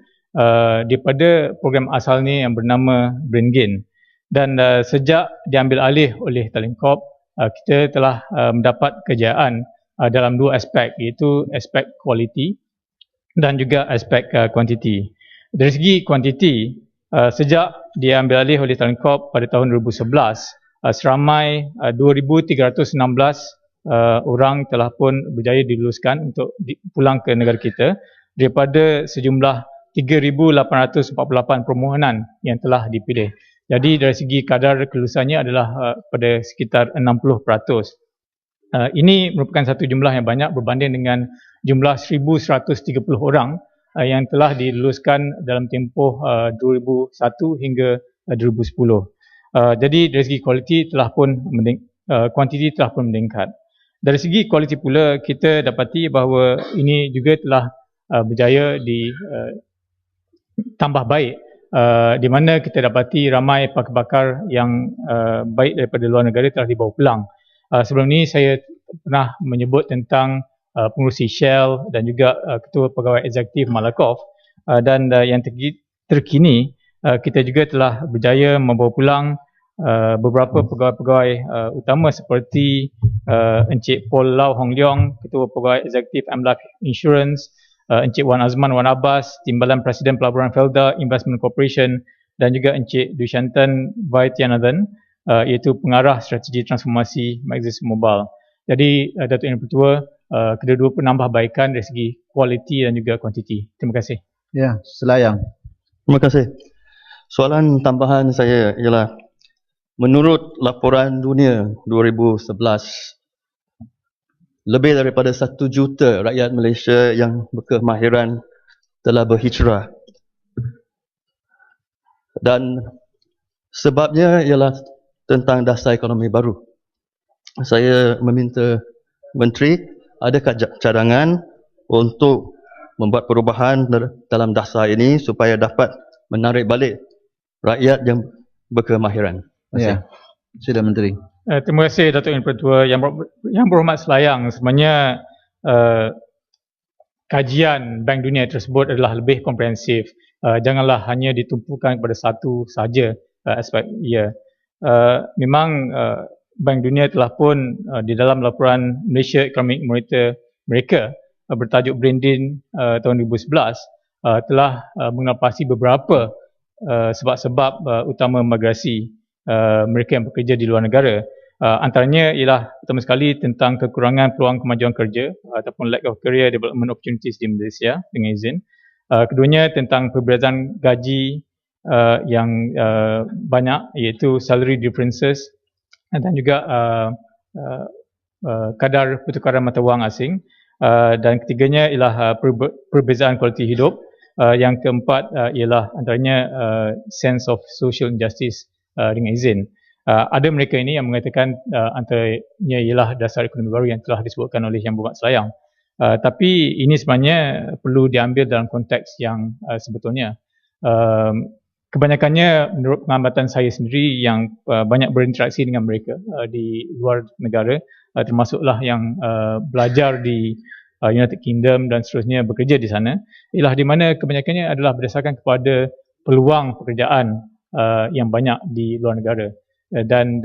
daripada program asalnya yang bernama Brain Gain. Dan sejak diambil alih oleh talent corp, kita telah mendapat kejayaan dalam dua aspek, iaitu aspek kualiti dan juga aspek kuantiti. Dari segi kuantiti, sejak diambil alih oleh Talent Corp pada tahun 2011, seramai 2,316 orang telah pun berjaya diluluskan untuk pulang ke negara kita daripada sejumlah 3,848 permohonan yang telah dipilih. Jadi dari segi kadar kelulusannya adalah pada sekitar 60%. Ini merupakan satu jumlah yang banyak berbanding dengan jumlah 1,130 orang yang telah diluluskan dalam tempoh 2001 hingga 2010. Jadi dari segi kualiti telah pun kuantiti telah pun meningkat. Dari segi kualiti pula, kita dapati bahawa ini juga telah berjaya tambah baik, di mana kita dapati ramai pakar-pakar yang baik daripada luar negara telah dibawa pulang. Sebelum ini saya pernah menyebut tentang pengurusi Shell dan juga ketua pegawai eksekutif Malakoff, dan yang terkini kita juga telah berjaya membawa pulang beberapa pegawai-pegawai utama seperti Encik Paul Lau Hong Leong, ketua pegawai eksekutif Amlak Insurance, Encik Wan Azman Wan Abbas, Timbalan Presiden Pelaburan Felda Investment Corporation, dan juga Encik Dushantan Vaidyanathan, iaitu pengarah strategi transformasi Maxis Mobile. Jadi Datuk Yang Pertua, kedua-dua penambahbaikan dari segi kualiti dan juga kuantiti. Terima kasih. Ya, Selayang. Terima kasih. Soalan tambahan saya ialah, menurut laporan dunia 2011, lebih daripada 1 juta rakyat Malaysia yang berkemahiran telah berhijrah. Dan sebabnya ialah tentang dasar ekonomi baru. Saya meminta Menteri, adakah cadangan untuk membuat perubahan dalam dasar ini supaya dapat menarik balik rakyat yang berkemahiran? Ya, sila Menteri. Terima kasih Datuk Yang Pertua. Yang berhormat Selayang, sebenarnya kajian Bank Dunia tersebut adalah lebih komprehensif. Janganlah hanya ditumpukan kepada satu saja aspek ia. Memang Bank Dunia telah pun di dalam laporan Malaysia Economic Monitor mereka bertajuk Brain Drain tahun 2011 telah mengenapasi beberapa sebab-sebab utama migrasi mereka yang bekerja di luar negara. Antaranya ialah pertama sekali tentang kekurangan peluang kemajuan kerja ataupun lack of career development opportunities di Malaysia dengan izin. Keduanya tentang perbezaan gaji yang banyak, iaitu salary differences, dan juga kadar pertukaran mata wang asing, dan ketiganya ialah perbezaan kualiti hidup. Yang keempat ialah antaranya sense of social injustice dengan izin. Ada mereka ini yang mengatakan antaranya ialah dasar ekonomi baru yang telah disebutkan oleh Yang Berhormat Selayang. Tapi ini sebenarnya perlu diambil dalam konteks yang sebetulnya. Kebanyakannya menurut pengamatan saya sendiri yang banyak berinteraksi dengan mereka di luar negara, termasuklah yang belajar di United Kingdom dan seterusnya, bekerja di sana, ialah di mana kebanyakannya adalah berdasarkan kepada peluang pekerjaan yang banyak di luar negara, dan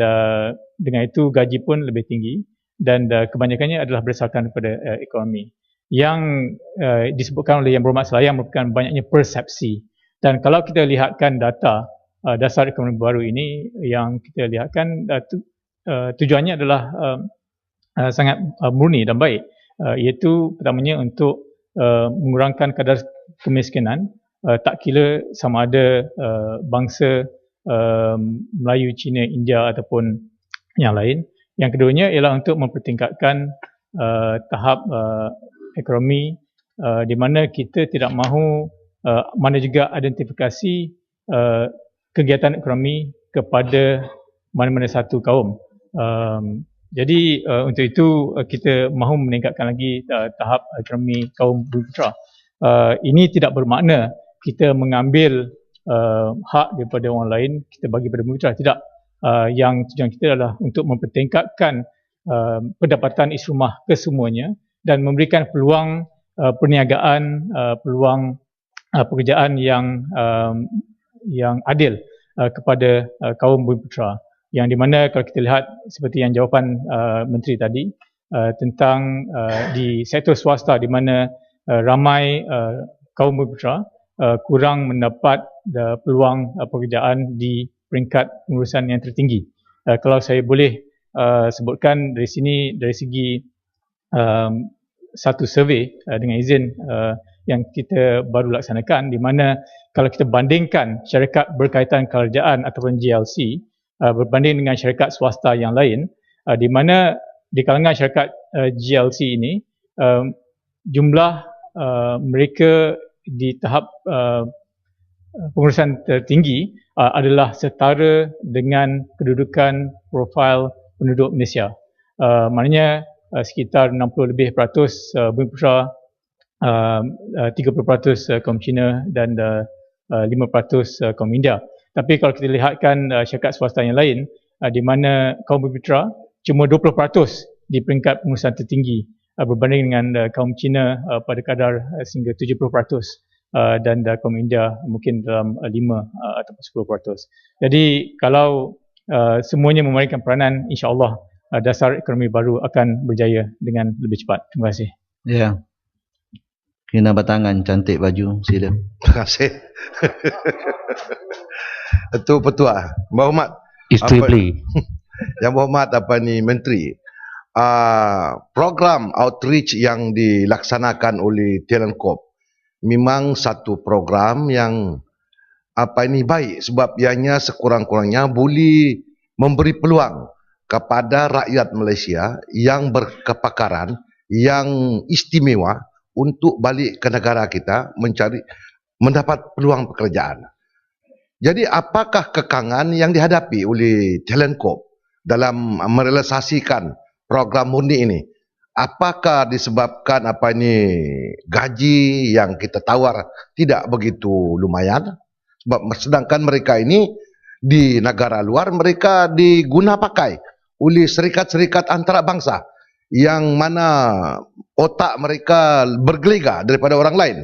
dengan itu gaji pun lebih tinggi, dan kebanyakannya adalah berdasarkan kepada ekonomi. Yang disebutkan oleh Yang Berhormat Selayang merupakan banyaknya persepsi. Dan kalau kita lihatkan data dasar ekonomi baru ini, yang kita lihatkan tujuannya adalah sangat murni dan baik, iaitu pertamanya untuk mengurangkan kadar kemiskinan, tak kira sama ada bangsa Melayu, Cina, India ataupun yang lain. Yang keduanya ialah untuk mempertingkatkan tahap ekonomi, di mana kita tidak mahu mana juga identifikasi kegiatan ekonomi kepada mana-mana satu kaum. Jadi untuk itu kita mahu meningkatkan lagi tahap ekonomi kaum bumiputera. Ini tidak bermakna kita mengambil hak daripada orang lain, kita bagi pada bumiputera. Tidak. Yang tujuan kita adalah untuk mempertingkatkan pendapatan isi rumah kesemuanya dan memberikan peluang perniagaan, peluang pekerjaan yang adil kepada kaum bumiputera, yang di mana kalau kita lihat seperti yang jawapan Menteri tadi, tentang di sektor swasta di mana ramai kaum bumi-putera kurang mendapat peluang pekerjaan di peringkat pengurusan yang tertinggi. Kalau saya boleh sebutkan dari sini, dari segi satu survey dengan izin yang kita baru laksanakan, di mana kalau kita bandingkan syarikat berkaitan kerajaan ataupun GLC berbanding dengan syarikat swasta yang lain, di mana di kalangan syarikat GLC ini jumlah mereka di tahap pengurusan tertinggi adalah setara dengan kedudukan profil penduduk Malaysia. Maknanya sekitar 60 lebih peratus bumi-putera, 30% kaum Cina dan 5% kaum India. Tapi kalau kita lihatkan syarikat swasta yang lain, di mana kaum bumi-putera cuma 20% di peringkat pengurusan tertinggi berbanding dengan kaum Cina pada kadar sehingga 70% dan kaum India mungkin dalam 5 ataupun 10%. Jadi kalau semuanya memainkan peranan, insya-Allah dasar ekonomi baru akan berjaya dengan lebih cepat. Terima kasih. Ya. Kena batangan, cantik baju, sila. Terima kasih. Itu Petua. Berhormat. Isteri beli. Yang berhormat Menteri. Program outreach yang dilaksanakan oleh Telenkop memang satu program yang baik sebab ianya sekurang-kurangnya boleh memberi peluang kepada rakyat Malaysia yang berkepakaran, yang istimewa untuk balik ke negara kita mendapat peluang pekerjaan. Jadi apakah kekangan yang dihadapi oleh Telenkop dalam merealisasikan program murni ini? Apakah disebabkan gaji yang kita tawar tidak begitu lumayan? Sebab sedangkan mereka ini di negara luar mereka diguna pakai oleh syarikat-syarikat antarabangsa yang mana otak mereka bergelega daripada orang lain.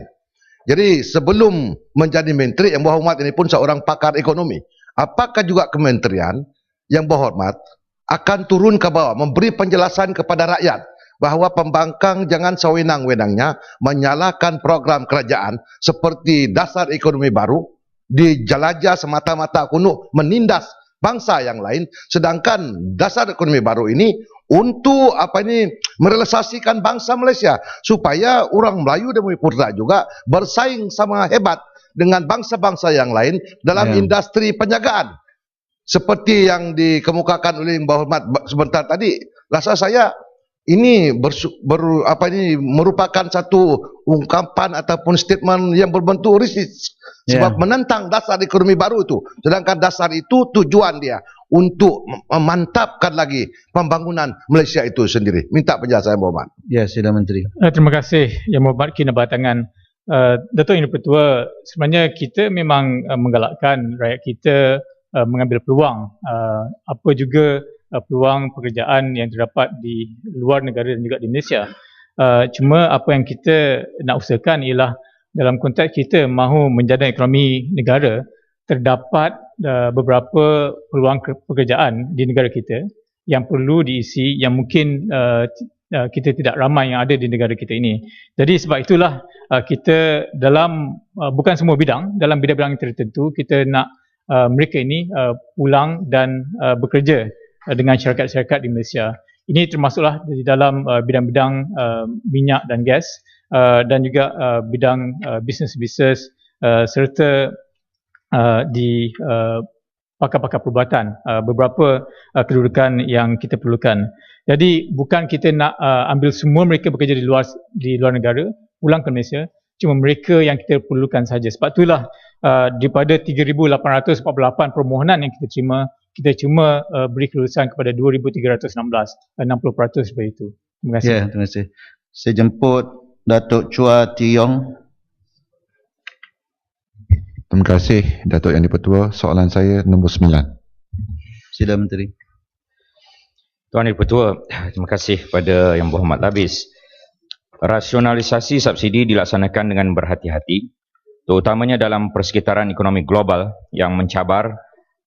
Jadi sebelum menjadi menteri, yang berhormat ini pun seorang pakar ekonomi. Apakah juga kementerian yang berhormat akan turun ke bawah memberi penjelasan kepada rakyat bahawa pembangkang jangan sewenang-wenangnya menyalahkan program kerajaan seperti dasar ekonomi baru dijelajah semata-mata kuno menindas bangsa yang lain, sedangkan dasar ekonomi baru ini untuk merealisasikan bangsa Malaysia supaya orang Melayu dan Bumi-Putera juga bersaing sama hebat dengan bangsa-bangsa yang lain dalam industri penjagaan. Seperti yang dikemukakan oleh Yang Berhormat sebentar tadi, rasa saya ini merupakan satu ungkapan ataupun statement yang berbentuk resist sebab menentang dasar ekonomi baru itu, sedangkan dasar itu tujuan dia untuk memantapkan lagi pembangunan Malaysia itu sendiri. Minta penjelasan Yang Berhormat. Ya, sila Menteri. Terima kasih Yang Berhormat Kina Batangan. Datuk Yang Dipertua, sebenarnya kita memang menggalakkan rakyat kita mengambil peluang, apa juga peluang pekerjaan yang terdapat di luar negara dan juga di Malaysia. Cuma apa yang kita nak usahakan ialah dalam konteks kita mahu menjadikan ekonomi negara, terdapat beberapa peluang pekerjaan di negara kita yang perlu diisi, yang mungkin kita tidak ramai yang ada di negara kita ini. Jadi sebab itulah kita dalam bukan semua bidang, dalam bidang-bidang tertentu kita nak mereka ini pulang dan bekerja dengan syarikat-syarikat di Malaysia. Ini termasuklah di dalam bidang-bidang minyak dan gas dan juga bidang bisnes-bisnes serta di pakar-pakar perubatan, beberapa kedudukan yang kita perlukan. Jadi bukan kita nak ambil semua mereka bekerja di luar negara, pulang ke Malaysia, cuma mereka yang kita perlukan saja. Sebab itulah daripada 3,848 permohonan yang kita terima, kita cuma beri kelulusan kepada 2,316, 60% daripada itu. Terima kasih. Ya, terima kasih. Saya jemput Datuk Chua Ti Yong. Terima kasih Datuk Yang Dipertua. Soalan saya nombor 9. Sila Menteri. Tuan Yang Dipertua, terima kasih kepada Yang Berhormat Labis. Rasionalisasi subsidi dilaksanakan dengan berhati-hati, terutamanya dalam persekitaran ekonomi global yang mencabar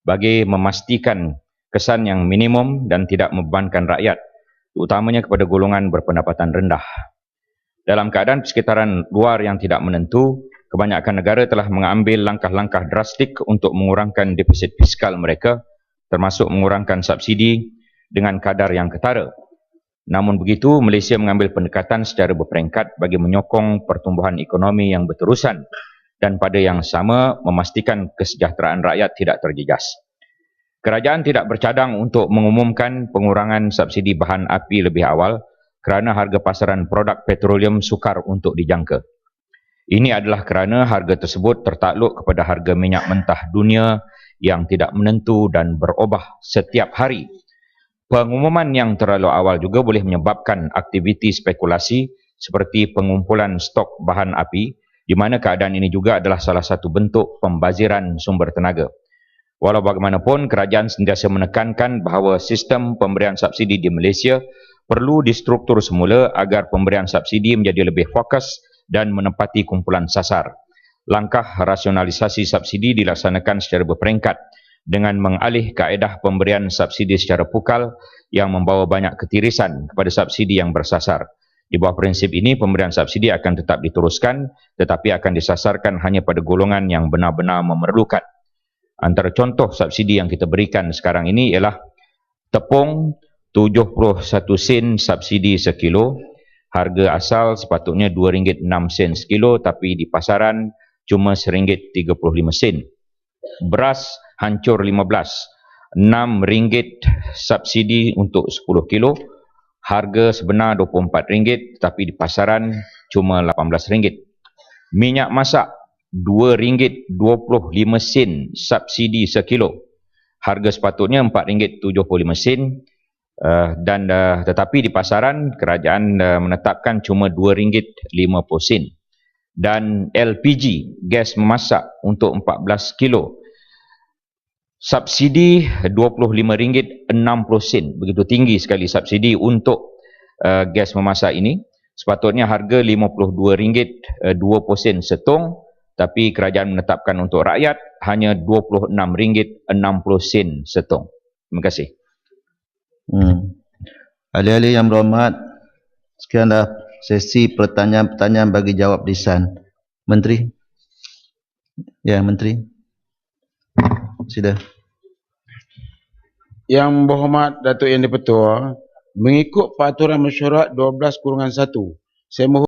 bagi memastikan kesan yang minimum dan tidak membebankan rakyat, terutamanya kepada golongan berpendapatan rendah. Dalam keadaan persekitaran luar yang tidak menentu, kebanyakan negara telah mengambil langkah-langkah drastik untuk mengurangkan defisit fiskal mereka, termasuk mengurangkan subsidi dengan kadar yang ketara. Namun begitu, Malaysia mengambil pendekatan secara berperingkat bagi menyokong pertumbuhan ekonomi yang berterusan dan pada yang sama memastikan kesejahteraan rakyat tidak terjejas. Kerajaan tidak bercadang untuk mengumumkan pengurangan subsidi bahan api lebih awal kerana harga pasaran produk petroleum sukar untuk dijangka. Ini adalah kerana harga tersebut tertakluk kepada harga minyak mentah dunia yang tidak menentu dan berubah setiap hari. Pengumuman yang terlalu awal juga boleh menyebabkan aktiviti spekulasi seperti pengumpulan stok bahan api, di mana keadaan ini juga adalah salah satu bentuk pembaziran sumber tenaga. Walau bagaimanapun, kerajaan sentiasa menekankan bahawa sistem pemberian subsidi di Malaysia perlu distruktur semula agar pemberian subsidi menjadi lebih fokus dan menepati kumpulan sasar. Langkah rasionalisasi subsidi dilaksanakan secara berperingkat dengan mengalih kaedah pemberian subsidi secara pukal yang membawa banyak ketirisan kepada subsidi yang bersasar. Di bawah prinsip ini, pemberian subsidi akan tetap diteruskan tetapi akan disasarkan hanya pada golongan yang benar-benar memerlukan. Antara contoh subsidi yang kita berikan sekarang ini ialah tepung 71 sen subsidi sekilo, harga asal sepatutnya RM2.06 sekilo tapi di pasaran cuma RM1.35. Beras hancur 15, RM6 subsidi untuk 10 kilo, harga sebenar RM24 tapi di pasaran cuma RM18. Minyak masak RM2.25 subsidi sekilo, harga sepatutnya RM4.75 tetapi di pasaran kerajaan menetapkan cuma RM2.50. Dan LPG, gas memasak untuk 14 kilo, subsidi RM25.60. Begitu tinggi sekali subsidi untuk gas memasak ini. Sepatutnya harga RM52.20 setung, tapi kerajaan menetapkan untuk rakyat hanya RM26.60 setung. Terima kasih. Ahli-ahli yang berhormat, sekianlah sesi pertanyaan-pertanyaan bagi jawab lisan. Menteri? Ya, Menteri. Sila. Yang berhormat Datuk Yang di-Pertua, mengikut peraturan mesyuarat 12/1, saya mohon